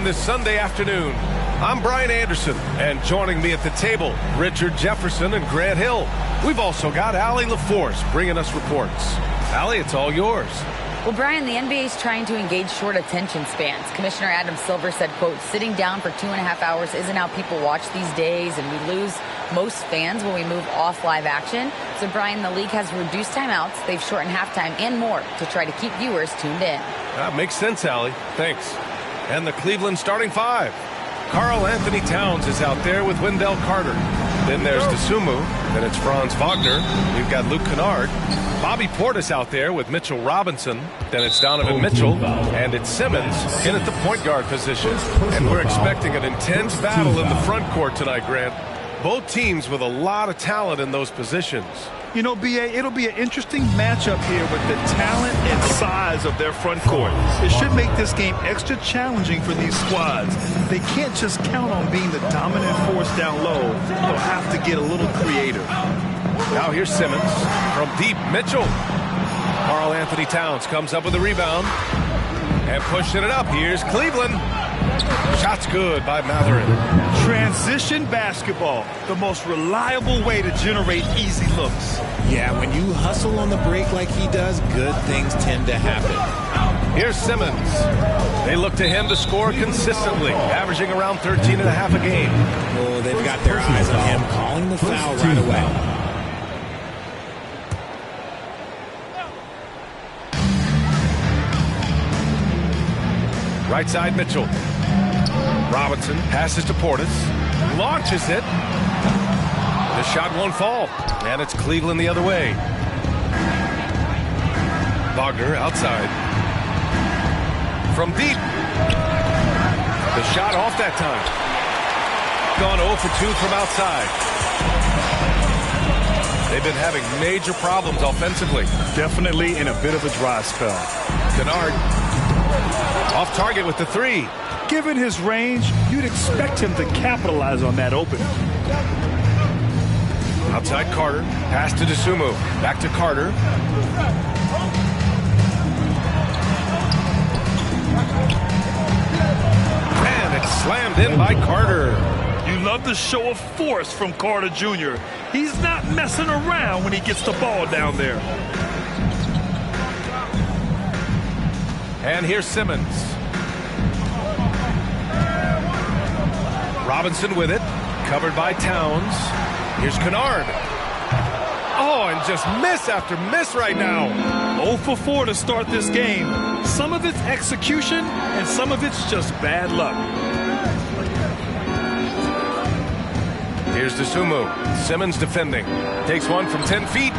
This Sunday afternoon, I'm Brian Anderson, and joining me at the table, Richard Jefferson and Grant Hill. We've also got Allie LaForce bringing us reports. Allie, it's all yours. Well, Brian, the NBA is trying to engage short attention spans. Commissioner Adam Silver said, quote, sitting down for 2.5 hours isn't how people watch these days, and we lose most fans when we move off live action. So, Brian, the league has reduced timeouts, they've shortened halftime and more to try to keep viewers tuned in. That makes sense, Allie. Thanks. And the Cleveland starting five. Karl Anthony Towns is out there with Wendell Carter. Then there's DeSumo. Then it's Franz Wagner. We've got Luke Kennard. Bobby Portis out there with Mitchell Robinson. Then it's Donovan Mitchell. And it's Simmons in at the point guard position. And we're expecting an intense battle in the front court tonight, Grant. Both teams with a lot of talent in those positions. You know, B.A., it'll be an interesting matchup here with the talent and size of their front court. It should make this game extra challenging for these squads. They can't just count on being the dominant force down low. They'll have to get a little creative. Now here's Simmons from deep. Mitchell. Karl Anthony Towns comes up with a rebound. And pushing it up. Here's Cleveland. Shot's good by Matherin. Transition basketball, the most reliable way to generate easy looks. Yeah, when you hustle on the break like he does, good things tend to happen. Here's Simmons. They look to him to score consistently, averaging around 13.5 a game. Oh, they've got their eyes on him, calling the foul right away. Right side, Mitchell. Robinson passes to Portis. Launches it. The shot won't fall. And it's Cleveland the other way. Wagner outside. From deep. The shot off that time. Gone 0 for 2 from outside. They've been having major problems offensively. Definitely in a bit of a dry spell. Kennard off target with the 3. Given his range, you'd expect him to capitalize on that opening. Outside Carter. Pass to DeSumo. Back to Carter. And it's slammed in by Carter. You love the show of force from Carter Jr. He's not messing around when he gets the ball down there. And here's Simmons. Robinson with it. Covered by Towns. Here's Kennard. Oh, and just miss after miss right now. 0 for 4 to start this game. Some of it's execution, and some of it's just bad luck. Here's DeSumo. Simmons defending. Takes one from 10 feet.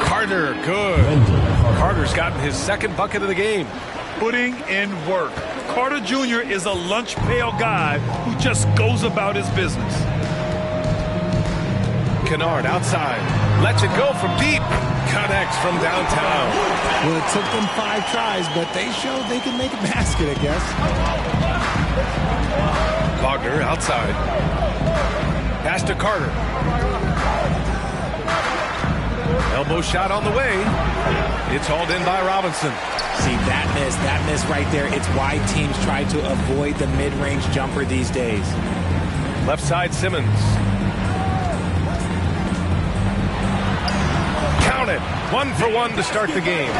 Carter, good. Carter's gotten his second bucket of the game. Putting in work. Carter Jr. is a lunch pail guy who just goes about his business. Kennard outside. Lets it go from deep. Connects from downtown. Well, it took them 5 tries, but they showed they can make a basket, I guess. Wagner outside. Pass to Carter. Elbow shot on the way. It's hauled in by Robinson. See, that miss right there. It's why teams try to avoid the mid-range jumper these days. Left side Simmons. Count it. 1 for 1 to start the game.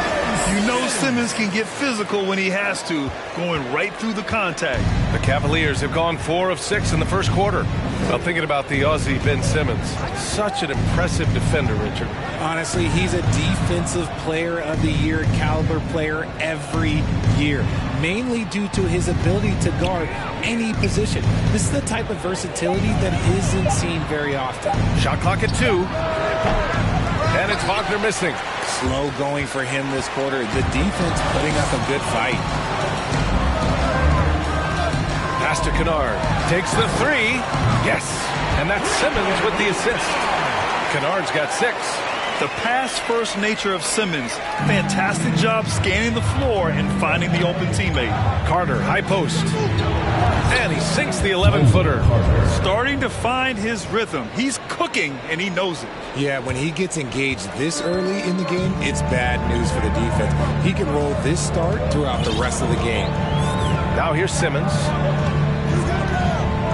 You know Simmons can get physical when he has to, going right through the contact. The Cavaliers have gone 4 of 6 in the first quarter. Well, thinking about the Aussie Ben Simmons, such an impressive defender, Richard. Honestly, he's a defensive player of the year caliber player every year, mainly due to his ability to guard any position. This is the type of versatility that isn't seen very often. Shot clock at 2. And it's Wagner missing. Slow going for him this quarter. The defense putting up a good fight. Pass to Kennard. Takes the 3. Yes. And that's Simmons with the assist. Kennard's got 6. The pass-first nature of Simmons. Fantastic job scanning the floor and finding the open teammate. Carter, high post. And he sinks the 11-footer. Starting to find his rhythm. He's cooking, and he knows it. Yeah, when he gets engaged this early in the game, it's bad news for the defense. He can roll this start throughout the rest of the game. Now here's Simmons.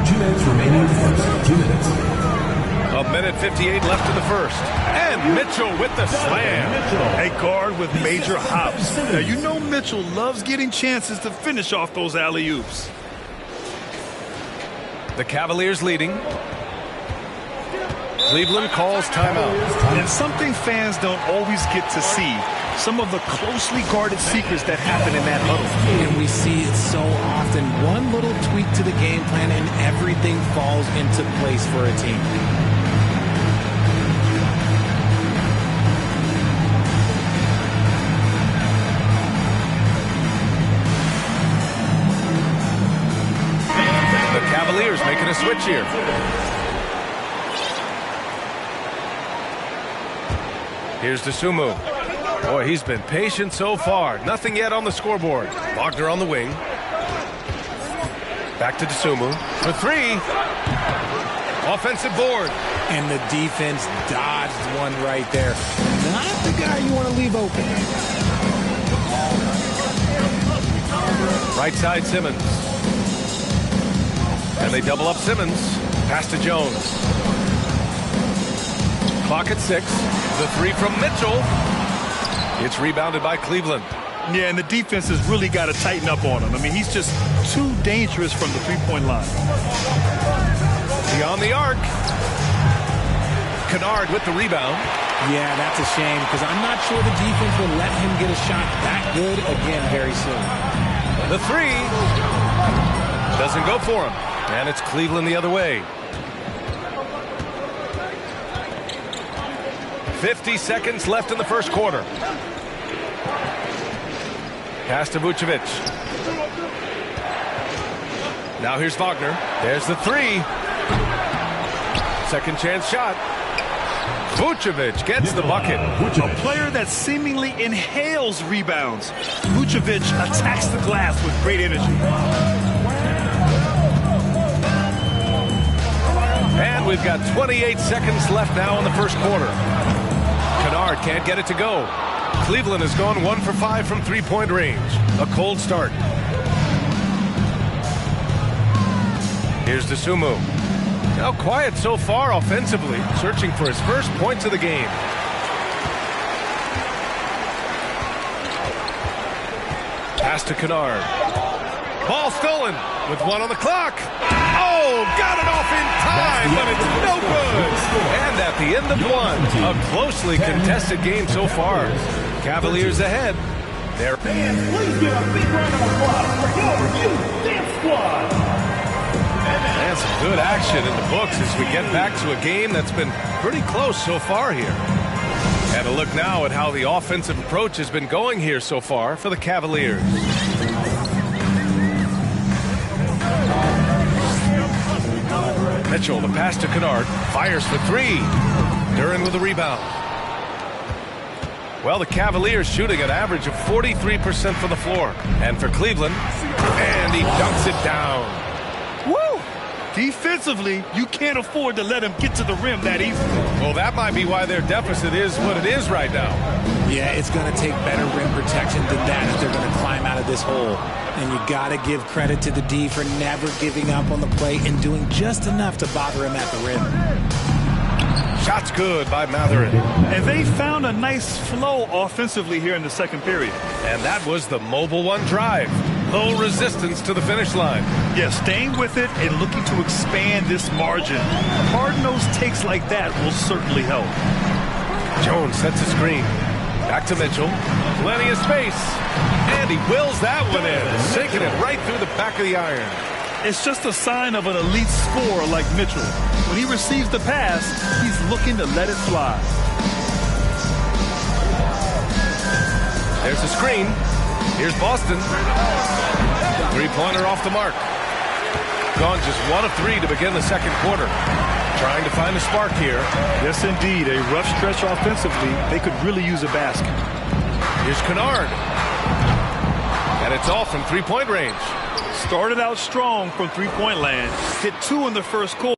2 minutes remaining in the first. 2 minutes. 1:58 left in the first. And Mitchell with the slam. A guard with major hops. Now, you know Mitchell loves getting chances to finish off those alley-oops. The Cavaliers leading. Cleveland calls timeout. And something fans don't always get to see. Some of the closely guarded secrets that happen in that huddle. And we see it so often. One little tweak to the game plan and everything falls into place for a team. The Cavaliers making a switch here. Here's DeSumo. Boy, he's been patient so far. Nothing yet on the scoreboard. Wagner on the wing. Back to DeSumo. For 3. Offensive board. And the defense dodged one right there. Not the guy you want to leave open. Right side Simmons. And they double up Simmons. Pass to Jones. Clock at 6. The 3 from Mitchell. It's rebounded by Cleveland. Yeah, and the defense has really got to tighten up on him. I mean, he's just too dangerous from the three-point line. Beyond the arc. Kennard with the rebound. Yeah, that's a shame because I'm not sure the defense will let him get a shot that good again very soon. The 3 doesn't go for him. And it's Cleveland the other way. 50 seconds left in the first quarter. Pass to Vucevic. Now here's Wagner. There's the three. Second chance shot. Vucevic gets the bucket. A player that seemingly inhales rebounds. Vucevic attacks the glass with great energy. And we've got 28 seconds left now in the first quarter. Kennard can't get it to go. Cleveland has gone 1 for 5 from three-point range. A cold start. Here's Dosunmu. Now quiet so far offensively, searching for his first points of the game. Pass to Kennard. Ball stolen with 1 on the clock. Oh, got it off in time, but it's no good. And at the end of 1, a closely contested game so far. Cavaliers ahead. There. Fans, please give a big round of applause for your youth dance squad. And some good action in the books as we get back to a game that's been pretty close so far here. And a look now at how the offensive approach has been going here so far for the Cavaliers. Mitchell, the pass to Kennard, fires for 3. Duren with the rebound. Well, the Cavaliers shooting an average of 43% from the floor. And for Cleveland, and he dunks it down. Woo! Defensively, you can't afford to let him get to the rim that easily. Well, that might be why their deficit is what it is right now. Yeah, it's going to take better rim protection than that if they're going to climb out of this hole. And you got to give credit to the D for never giving up on the play and doing just enough to bother him at the rim. Shots good by Matherin. And they found a nice flow offensively here in the second period. And that was the mobile 1 drive. Low resistance to the finish line. Yeah, staying with it and looking to expand this margin. Hard-nosed takes like that will certainly help. Jones sets a screen. Back to Mitchell. Plenty of space. And he wills that one in, sinking it right through the back of the iron. It's just a sign of an elite scorer like Mitchell. When he receives the pass, he's looking to let it fly. There's the screen. Here's Boston. Three-pointer off the mark. Gone just 1 of 3 to begin the second quarter. Trying to find a spark here. Yes, indeed. A rough stretch offensively. They could really use a basket. Here's Kennard. And it's all from three-point range. Started out strong from three-point land. Hit 2 in the first quarter.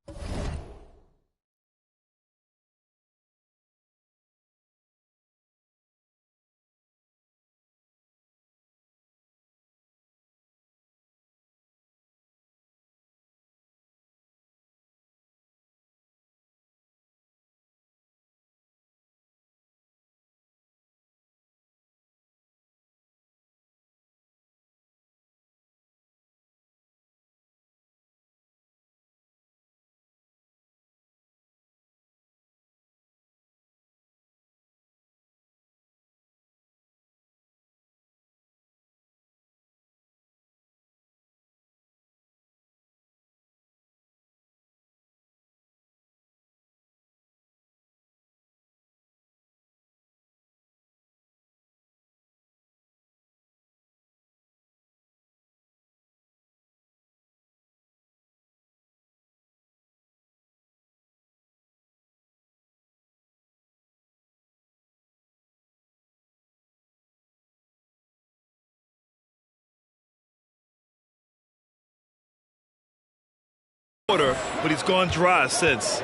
But he's gone dry since.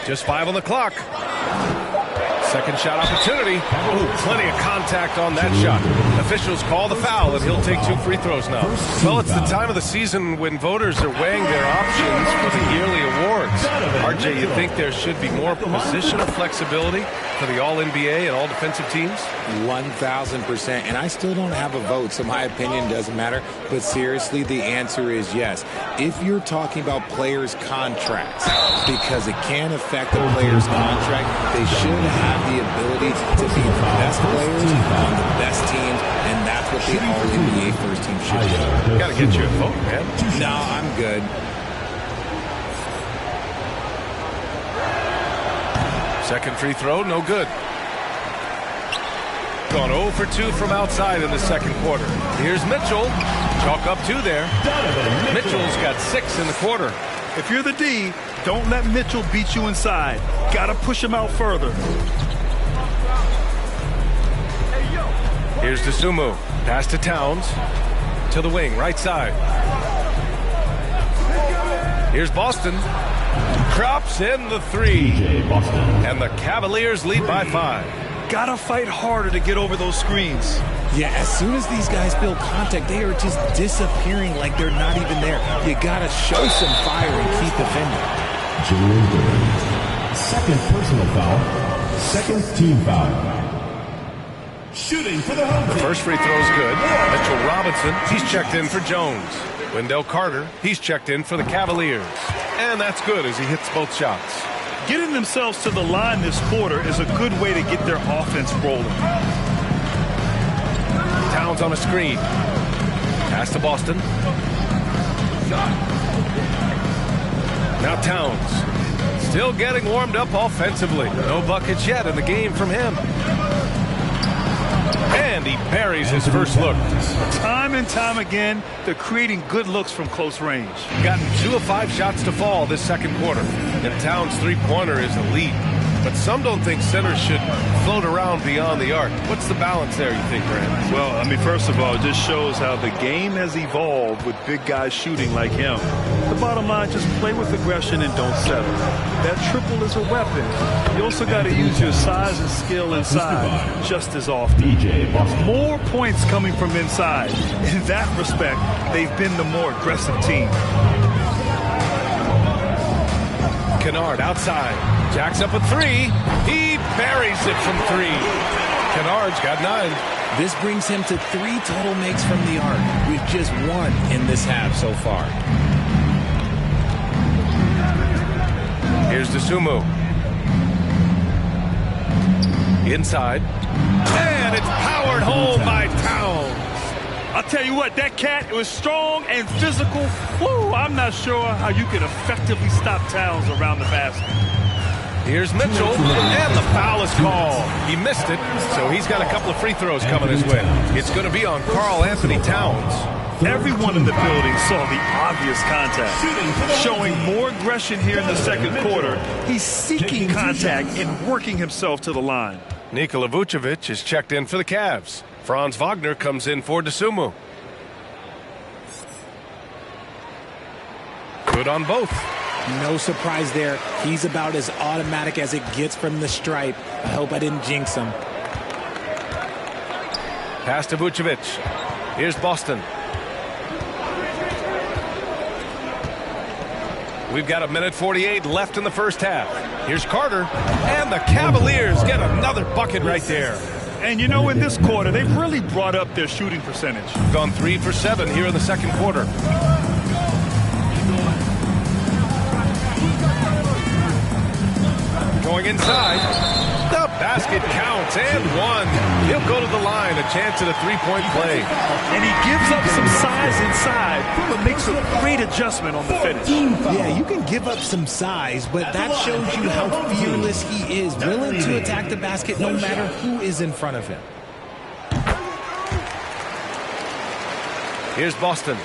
Just 5 on the clock. Second shot opportunity. Ooh, plenty of contact on that shot. Officials call the foul, and he'll take 2 free throws now. Well, it's the time of the season when voters are weighing their options for the yearly awards. RJ, you think there should be more positional flexibility for the All-NBA and all-defensive teams? 1,000%. And I still don't have a vote, so my opinion doesn't matter. But seriously, the answer is yes. If you're talking about players' contracts, because it can affect the player's contract, they should have the ability to be the best players on the best teams, and that's what the All-NBA first team should do. Got to get you a vote, man. No, I'm good. Second free throw, no good. gone 0 for 2 from outside in the second quarter. Here's Mitchell. Chalk up 2 there. Mitchell's got 6 in the quarter. If you're the D, don't let Mitchell beat you inside. Got to push him out further. Here's Dosunmu. Pass to Towns. To the wing, right side. Here's Boston. Drops in the 3. And the Cavaliers lead by 5. Gotta fight harder to get over those screens. Yeah, as soon as these guys feel contact, they are just disappearing like they're not even there. You gotta show some fire and keep defending. Julian Green. Second personal foul. Second team foul. Shooting for the home team. The first free throw is good. Mitchell Robinson, he's checked in for Jones. Wendell Carter, he's checked in for the Cavaliers. And that's good as he hits both shots. Getting themselves to the line this quarter is a good way to get their offense rolling. Towns on a screen. Pass to Boston. Now Towns. Still getting warmed up offensively. No buckets yet in the game from him. And he buries his first look. Time and time again, they're creating good looks from close range. Gotten 2 of 5 shots to fall this second quarter. And Towns' three-pointer is elite. But some don't think centers should float around beyond the arc. What's the balance there, you think, Brand? Well, I mean, first of all, it just shows how the game has evolved with big guys shooting like him. The bottom line, just play with aggression and don't settle. That triple is a weapon. You also got to use your size and skill inside just as often. More points coming from inside. In that respect, they've been the more aggressive team. Kennard outside. Jacks up a 3. He buries it from 3. Kennard's got 9. This brings him to 3 total makes from the arc. We've just 1 in this half so far. Here's Dosunmu. Inside. And it's powered home by Towns. I'll tell you what, that cat was strong and physical. Woo, I'm not sure how you can effectively stop Towns around the basket. Here's Mitchell, and the foul is called. He missed it, so he's got a couple of free throws coming his way. It's going to be on Karl Anthony Towns. Everyone in the building saw the obvious contact. Showing more aggression here in the second quarter. He's seeking contact and working himself to the line. Nikola Vucevic is checked in for the Cavs. Franz Wagner comes in for Dosunmu. Good on both. No surprise there. He's about as automatic as it gets from the stripe. I hope I didn't jinx him. Pass to Vucevic. Here's Boston. We've got 1:48 left in the first half. Here's Carter. And the Cavaliers get another bucket right there. And you know, in this quarter, they've really brought up their shooting percentage. Gone 3 for 7 here in the second quarter. Going inside. The basket counts and 1. He'll go to the line. A chance at a three-point play. And he gives up some size inside, but makes a great adjustment on the finish. Yeah, you can give up some size, but that shows you how fearless he is, willing to attack the basket no matter who is in front of him. Here's Boston.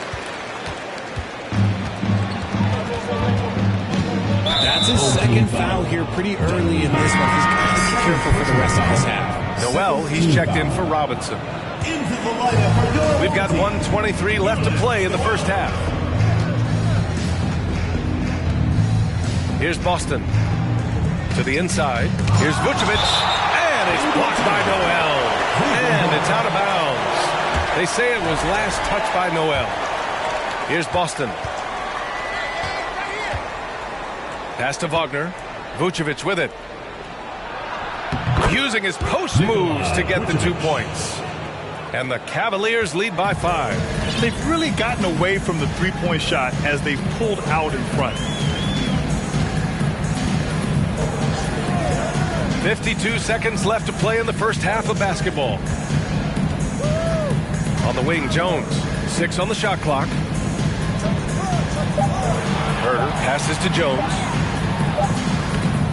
That's his second foul here pretty early in this one. He's got to be careful for the rest of this half. Noel, he's checked in for Robinson. We've got 1:23 left to play in the first half. Here's Boston. To the inside. Here's Vucevic. And it's blocked by Noel. And it's out of bounds. They say it was last touched by Noel. Here's Boston. Pass to Wagner. Vucevic with it. Using his post moves to get the 2 points. And the Cavaliers lead by 5. They've really gotten away from the three-point shot as they've pulled out in front. 52 seconds left to play in the first half of basketball. On the wing, Jones. 6 on the shot clock. Herter passes to Jones.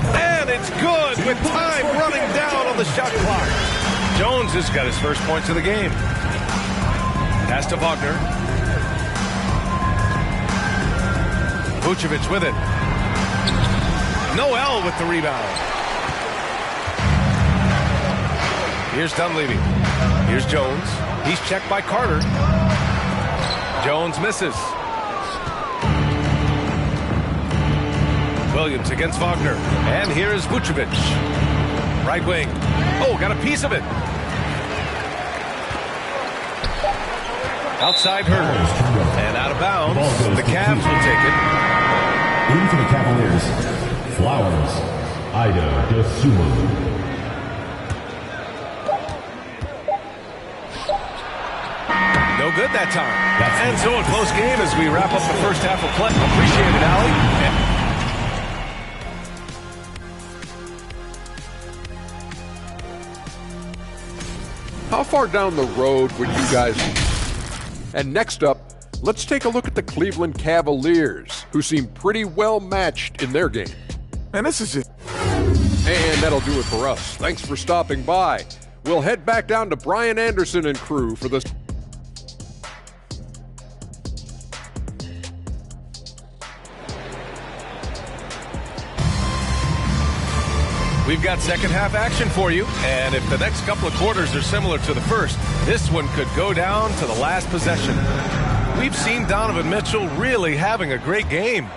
And it's good with time running down on the shot clock. Jones has got his first points of the game. Pass to Wagner. Vucevic with it. Noel with the rebound. Here's Dunleavy. Here's Jones. He's checked by Carter. Jones misses. Williams against Wagner. And here's Vucevic. Right wing. Oh, got a piece of it. Outside Herter. And out of bounds. The Cavs will take it. In for the Cavaliers, Flowers, Ida DeSumo. No good that time. And so a close game as we wrap up the first half of play. Appreciate it, Allie. How far down the road would you guys... And next up, let's take a look at the Cleveland Cavaliers, who seem pretty well matched in their game. Man, this is it. And that'll do it for us. Thanks for stopping by. We'll head back down to Brian Anderson and crew for the... We've got second half action for you, and if the next couple of quarters are similar to the first, this one could go down to the last possession. We've seen Donovan Mitchell really having a great game.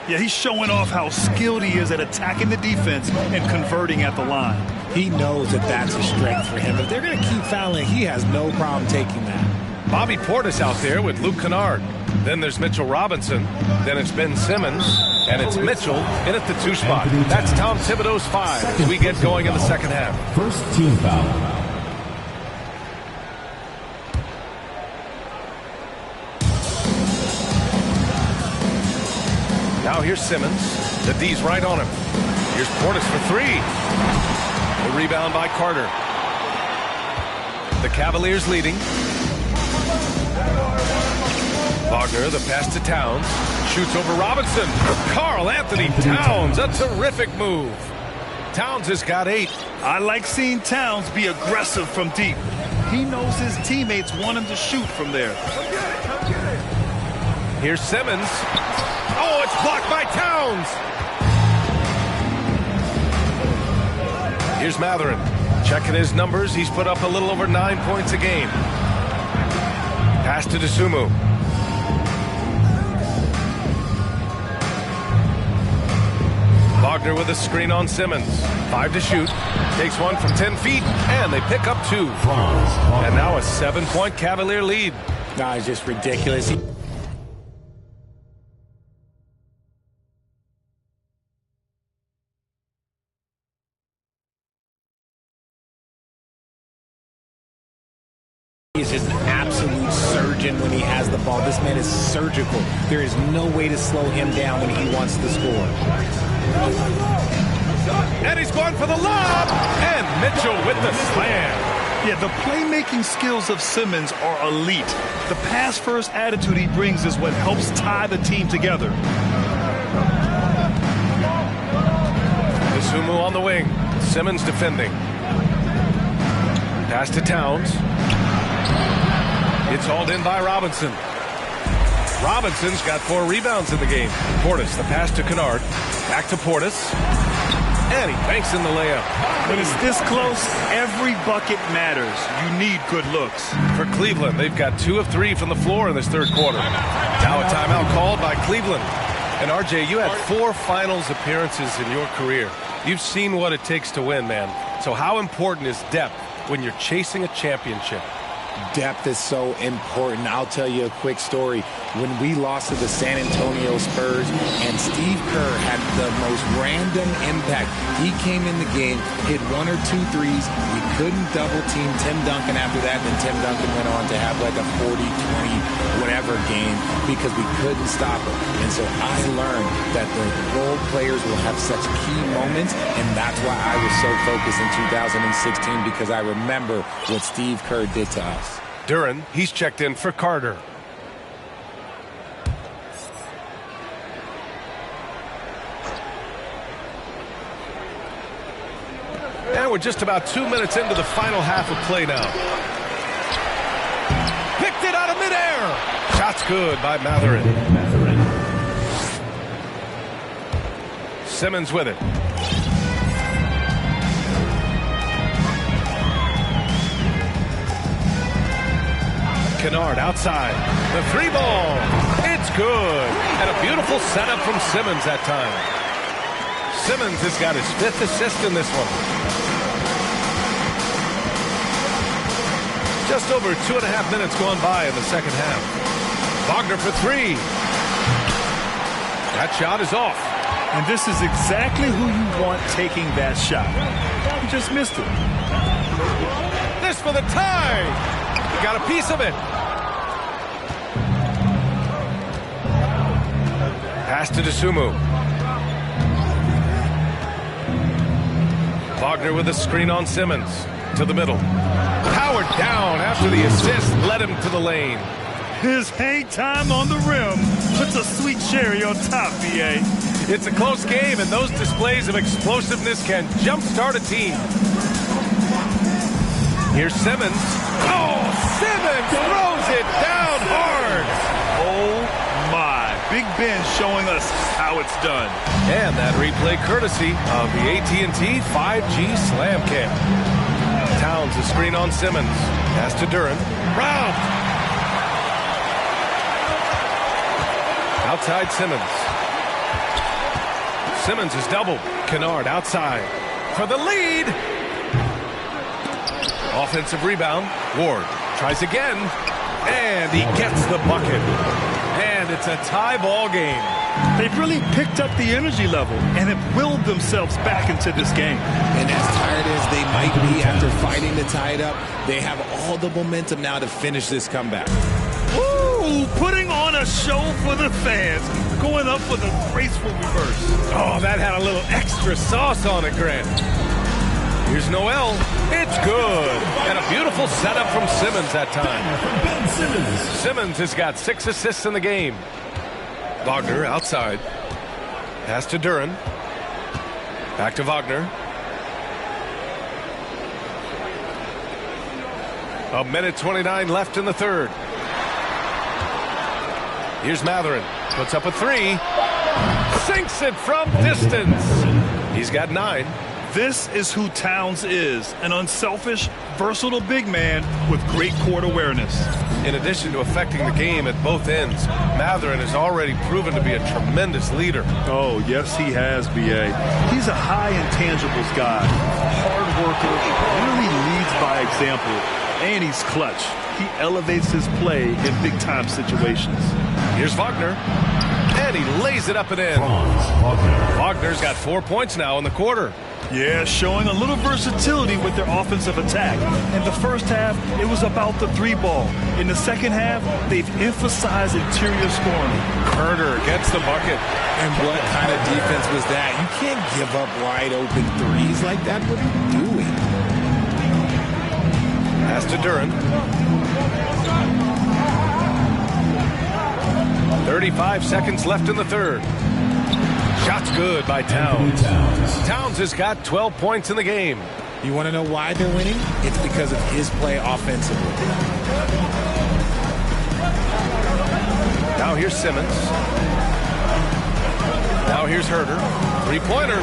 Yeah, he's showing off how skilled he is at attacking the defense and converting at the line. He knows that that's a strength for him. If they're going to keep fouling, he has no problem taking that. Bobby Portis out there with Luke Kennard. Then there's Mitchell Robinson. Then it's Ben Simmons. And it's Mitchell in at the 2 spot. That's Tom Thibodeau's 5 as we get going in the second half. First team foul. Now here's Simmons. The D's right on him. Here's Portis for 3. The rebound by Carter. The Cavaliers leading. Wagner, the pass to Towns. Shoots over Robinson. Karl Anthony Towns, a terrific move. Towns has got 8. I like seeing Towns be aggressive from deep. He knows his teammates want him to shoot from there. Here's Simmons. Oh, it's blocked by Towns. Here's Matherin. Checking his numbers. He's put up a little over 9 points a game. Pass to DeSumo. Wagner with a screen on Simmons. 5 to shoot. Takes one from 10 feet, and they pick up 2. And now a 7-point Cavalier lead. Nah, it's just ridiculous. He's just an absolute surgeon when he has the ball. This man is surgical. There is no way to slow him down when he wants to score. And he's going for the lob. And Mitchell with the slam. Yeah, the playmaking skills of Simmons are elite. The pass-first attitude he brings is what helps tie the team together. DeSumo on the wing. Simmons defending. Pass to Towns. It's hauled in by Robinson. Robinson's got 4 rebounds in the game. Portis, the pass to Kennard. Back to Portis. And he banks in the layup. When it's this close, every bucket matters. You need good looks. For Cleveland, they've got 2 of 3 from the floor in this third quarter. Now a timeout called by Cleveland. And RJ, you had 4 finals appearances in your career. You've seen what it takes to win, man. So how important is depth when you're chasing a championship? Depth is so important. I'll tell you a quick story. When we lost to the San Antonio Spurs and Steve Kerr had the most random impact. He came in the game, hit 1 or 2 threes. We couldn't double team Tim Duncan after that, and then Tim Duncan went on to have like a 40, 20, whatever game because we couldn't stop him. And so I learned that the role players will have such key moments, and that's why I was so focused in 2016 because I remember what Steve Kerr did to us. Duren, he's checked in for Carter. And we're just about 2 minutes into the final half of play now. Picked it out of midair. Shot's good by Mathurin. Simmons with it. Kennard outside. The 3-ball. It's good. And a beautiful setup from Simmons that time. Simmons has got his 5th assist in this one. Just over 2.5 minutes gone by in the second half. Wagner for 3. That shot is off. And this is exactly who you want taking that shot. He just missed it. This for the tie. He got a piece of it. Pass to Dosunmu. Wagner with a screen on Simmons. To the middle. Powered down after the assist led him to the lane. His hang time on the rim puts a sweet cherry on top, BA. It's a close game, and those displays of explosiveness can jumpstart a team. Here's Simmons. Oh, Simmons throws it down hard. Oh, my. Big Ben showing us how it's done. And that replay courtesy of the AT&T 5G Slam Cam. Towns a screen on Simmons. Pass to Duren. Brown. Outside Simmons. Simmons is doubled. Kennard outside for the lead. Offensive rebound. Ward tries again. And he gets the bucket. And it's a tie ball game. They've really picked up the energy level and have willed themselves back into this game. And as tired as they might be after fighting to tie it up, they have all the momentum now to finish this comeback. Ooh, putting on a show for the fans, going up for the graceful reverse. Oh, that had a little extra sauce on it, Grant. Here's Noel. It's good. And a beautiful setup from Simmons that time. Simmons has got 6 assists in the game. Wagner outside. Pass to Duren. Back to Wagner. A minute 29 left in the third. Here's Mathurin. Puts up a 3. Sinks it from distance. He's got 9. This is who Towns is, an unselfish, versatile big man with great court awareness. In addition to affecting the game at both ends, Mathurin has already proven to be a tremendous leader. Oh, yes, he has, B.A. He's a high intangibles guy, a hard worker, really leads by example, and he's clutch. He elevates his play in big-time situations. Here's Wagner, and he lays it up and in. Wagner's got 4 points now in the quarter. Yeah, showing a little versatility with their offensive attack. In the first half, it was about the 3-ball. In the second half, they've emphasized interior scoring. Carter gets the bucket. And what kind of defense was that? You can't give up wide open threes like that. What are you doing? Pass to Duren. 35 seconds left in the third. Shot's good by Towns. Towns has got 12 points in the game. You want to know why they're winning? It's because of his play offensively. Now here's Simmons. Now here's Herter. 3-pointer.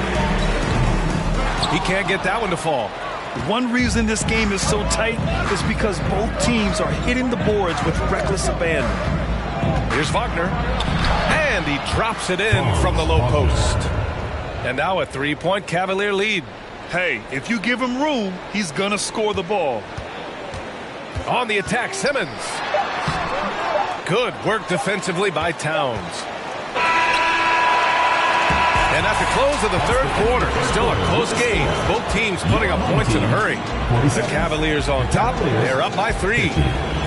He can't get that one to fall. One reason this game is so tight is because both teams are hitting the boards with reckless abandon. Here's Wagner. And he drops it in from the low post. And now a 3-point Cavalier lead. Hey, if you give him room, he's going to score the ball. On the attack, Simmons. Good work defensively by Towns. And at the close of the third quarter, still a close game. Both teams putting up points in a hurry. The Cavaliers on top. They're up by 3.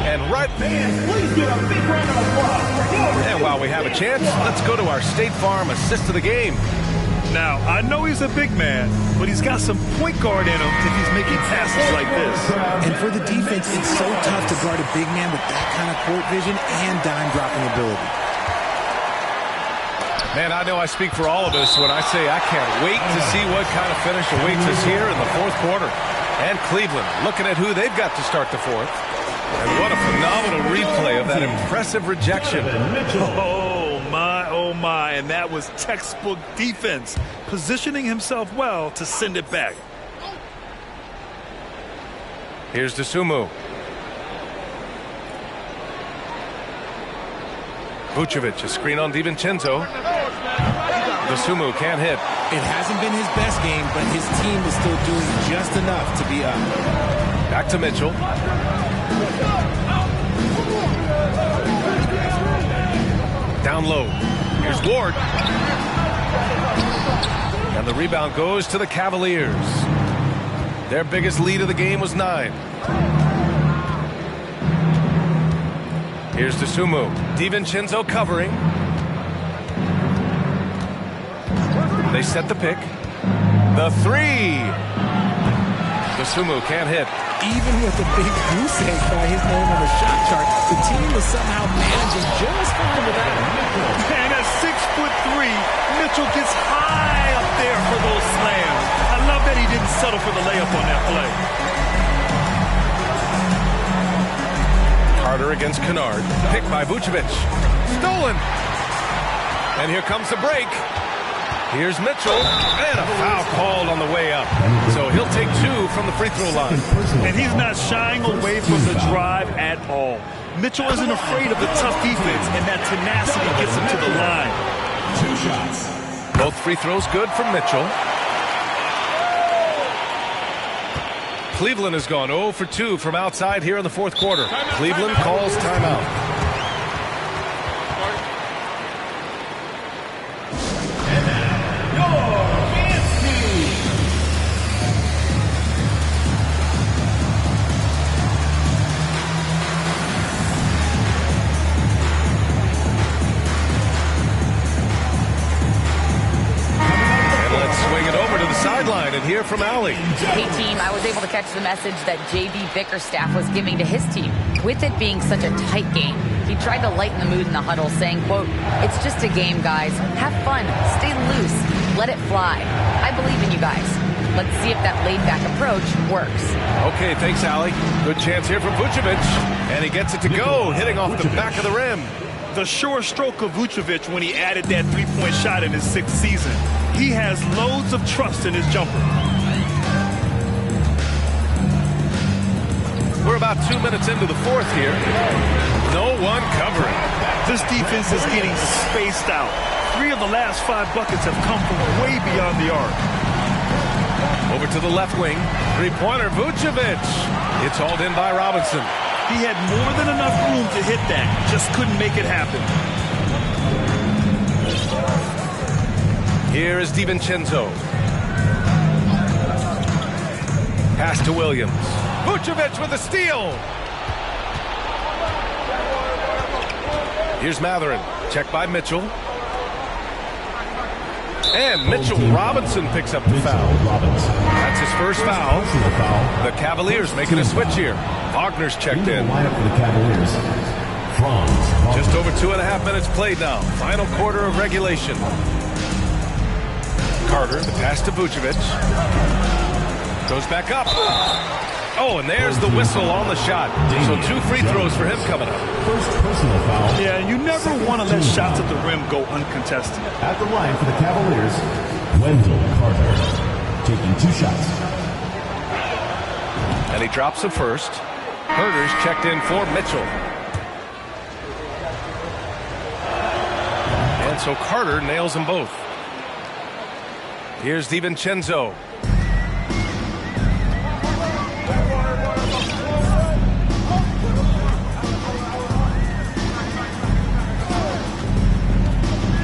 And right. Please give a big round of applause. And while we have a chance, let's go to our State Farm assist of the game. Now, I know he's a big man, but he's got some point guard in him if he's making passes like this. And for the defense, it's so tough to guard a big man with that kind of court vision and dime dropping ability. Man, I know I speak for all of us when I say I can't wait to see what kind of finish awaits us here in the fourth quarter. And Cleveland looking at who they've got to start the fourth. And what a phenomenal replay of that impressive rejection. Oh my, and that was textbook defense, positioning himself well to send it back. Here's Dosunmu. Vucevic, a screen on DiVincenzo. Dosunmu can't hit. It hasn't been his best game, but his team is still doing just enough to be up. Back to Mitchell. Down low. Here's Ward. And the rebound goes to the Cavaliers. Their biggest lead of the game was 9. Here's Dosunmu. DiVincenzo covering. They set the pick. The 3. Dosunmu can't hit. Even with a big goose egg by his name on the shot chart, the team was somehow managing just fine without him. And at 6'3", Mitchell gets high up there for those slams. I love that he didn't settle for the layup on that play. Carter against Kennard. Picked by Vucevic. Stolen. And here comes the break. Here's Mitchell, and a foul called on the way up. So he'll take 2 from the free throw line. And he's not shying away from the drive at all. Mitchell isn't afraid of the tough defense, and that tenacity gets him to the line. 2 shots. Both free throws good from Mitchell. Cleveland has gone 0 for 2 from outside here in the fourth quarter. Cleveland calls timeout. Sideline and hear from Allie. Hey team, I was able to catch the message that JB Bickerstaff was giving to his team. With it being such a tight game, he tried to lighten the mood in the huddle, saying, quote, "It's just a game, guys. Have fun. Stay loose. Let it fly. I believe in you guys. Let's see if that laid-back approach works." Okay, thanks, Allie. Good chance here from Vucevic. And he gets it to go, hitting off the back of the rim. The sure stroke of Vucevic when he added that three-point shot in his 6th season. He has loads of trust in his jumper. We're about 2 minutes into the fourth here. No one covering. This defense is getting spaced out. 3 of the last 5 buckets have come from way beyond the arc. Over to the left wing. Three-pointer, Vucevic. It's hauled in by Robinson. He had more than enough room to hit that. Just couldn't make it happen. Here is DiVincenzo. Pass to Williams. Vucevic with a steal. Here's Matherin. Check by Mitchell. And Mitchell Robinson picks up the foul. That's his first foul. The Cavaliers making a switch here. Wagner's checked in. Just over 2.5 minutes played now. Final quarter of regulation. Carter, the pass to Vucevic. Goes back up. Oh, and there's the whistle on the shot. So 2 free throws for him coming up. First personal foul. Yeah, you never want to let shots at the rim go uncontested. At the line for the Cavaliers, Wendell Carter, taking 2 shots. And he drops the first. Herter's checked in for Mitchell. And so Carter nails them both. Here's DiVincenzo.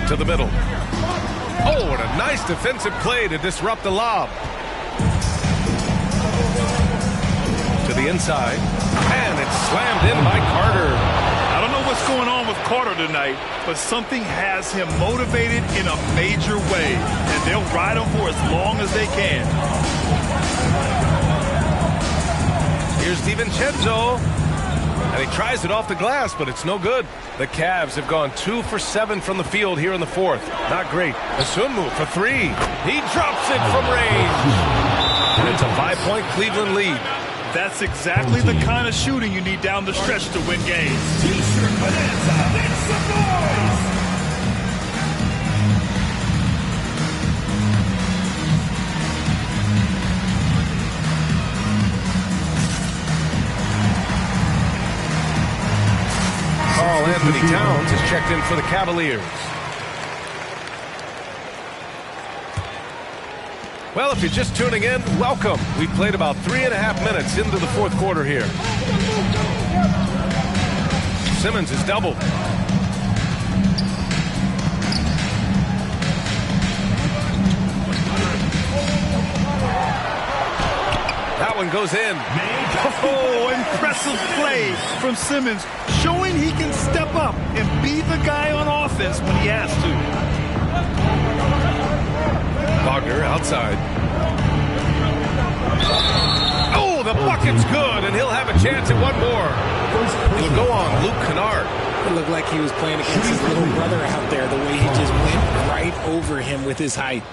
To the middle. Oh, and a nice defensive play to disrupt the lob. To the inside. And it's slammed in by Carter. I don't know what's going on with Carter tonight, but something has him motivated in a major way, and they'll ride him for as long as they can. Here's DiVincenzo. And he tries it off the glass, but it's no good. The Cavs have gone 2 for 7 from the field here in the fourth. Not great. Dosunmu for 3. He drops it from range. And it's a 5-point Cleveland lead. That's exactly the kind of shooting you need down the stretch to win games. T-shirt bonanza. Make some noise. Carl Anthony Towns is checked in for the Cavaliers. Well, if you're just tuning in, welcome. We've played about 3.5 minutes into the fourth quarter here. Simmons is doubled. That one goes in. Oh, impressive play from Simmons, showing he can step up and be the guy on offense when he has to. Wagner outside. Oh, the bucket's good, and he'll have a chance at one more. It'll go on Luke Kennard. It looked like he was playing against his little brother out there, the way he just went right over him with his height.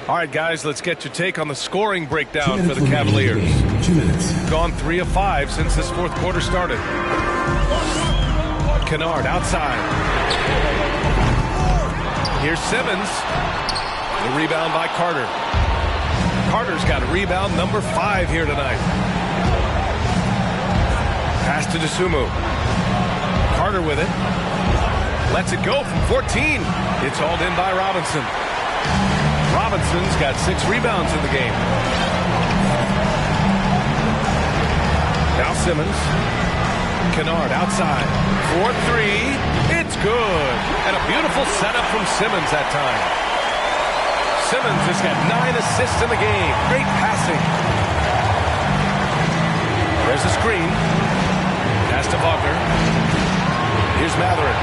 All right, guys, let's get your take on the scoring breakdown for the Cavaliers. 2 minutes. Gone 3 of 5 since this fourth quarter started. Kennard outside. Here's Simmons. The rebound by Carter. Carter's got a rebound number 5 here tonight. Pass to Dosunmu. Carter with it. Lets it go from 14. It's hauled in by Robinson. Robinson's got 6 rebounds in the game. Now Simmons. Kennard outside. 4-3. It's good. And a beautiful setup from Simmons that time. Simmons has got 9 assists in the game. Great passing. There's the screen. Pass to Wagner. Here's Matherin.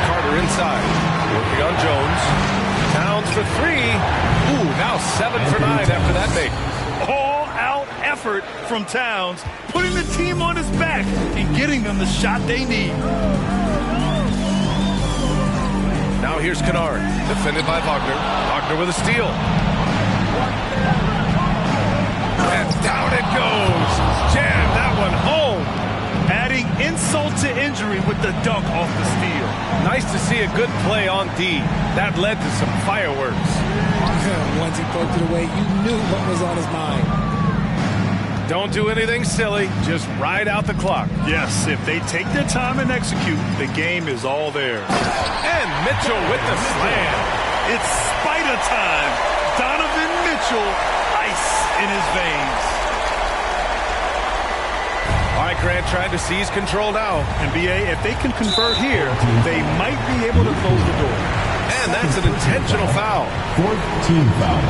Carter inside. Working on Jones. Towns for 3. Ooh, now 7 for 9 after that make. All-out effort from Towns, putting the team on his back and getting them the shot they need. Now here's Kennard, defended by Wagner. Wagner with a steal. And down it goes. Jam that one home. Adding insult to injury with the dunk off the steal. Nice to see a good play on D. That led to some fireworks. Once he poked it away, you knew what was on his mind. Don't do anything silly. Just ride out the clock. Yes, if they take their time and execute, the game is all theirs. And Mitchell with the slam. It's Spider time. Donovan Mitchell, ice in his veins. All right, Grant trying to seize control now. And BA, if they can convert here, they might be able to close the door. And that's an intentional foul. 4th team foul.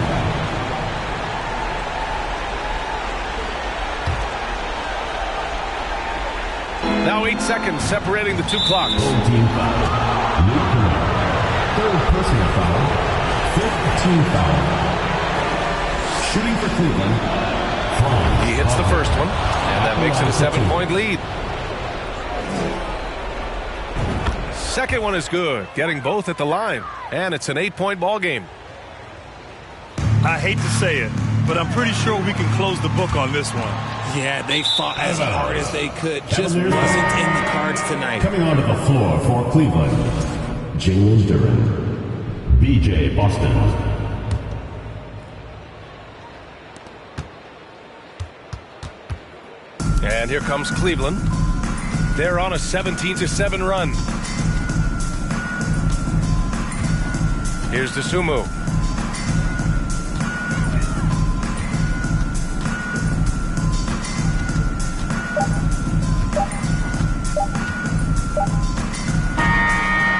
Now 8 seconds separating the 2 clocks. 3rd team foul. Luke Kennard. 3rd personal foul. 5th team foul. Shooting for Cleveland. He hits the first one, and that makes it a 7-point lead. Second one is good, getting both at the line, and it's an 8-point ball game. I hate to say it, but I'm pretty sure we can close the book on this one. Yeah, they fought as hard as they could. Just wasn't in the cards tonight. Coming onto the floor for Cleveland, Jalen Duren, B.J. Boston. And here comes Cleveland. They're on a 17-7 run. Here's Dosunmu.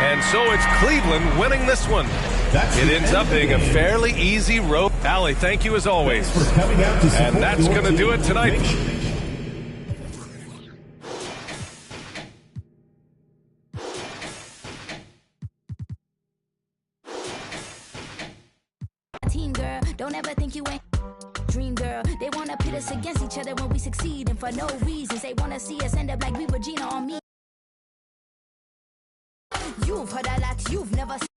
And so it's Cleveland winning this one. It ends up being a fairly easy road. Allie, thank you as always. And that's going to do it tonight. Teen girl, don't ever think you ain't. dream, girl. They wanna pit us against each other when we succeed, and for no reasons. They wanna see us end up like we were Gina on me. You've heard a lot you've never seen.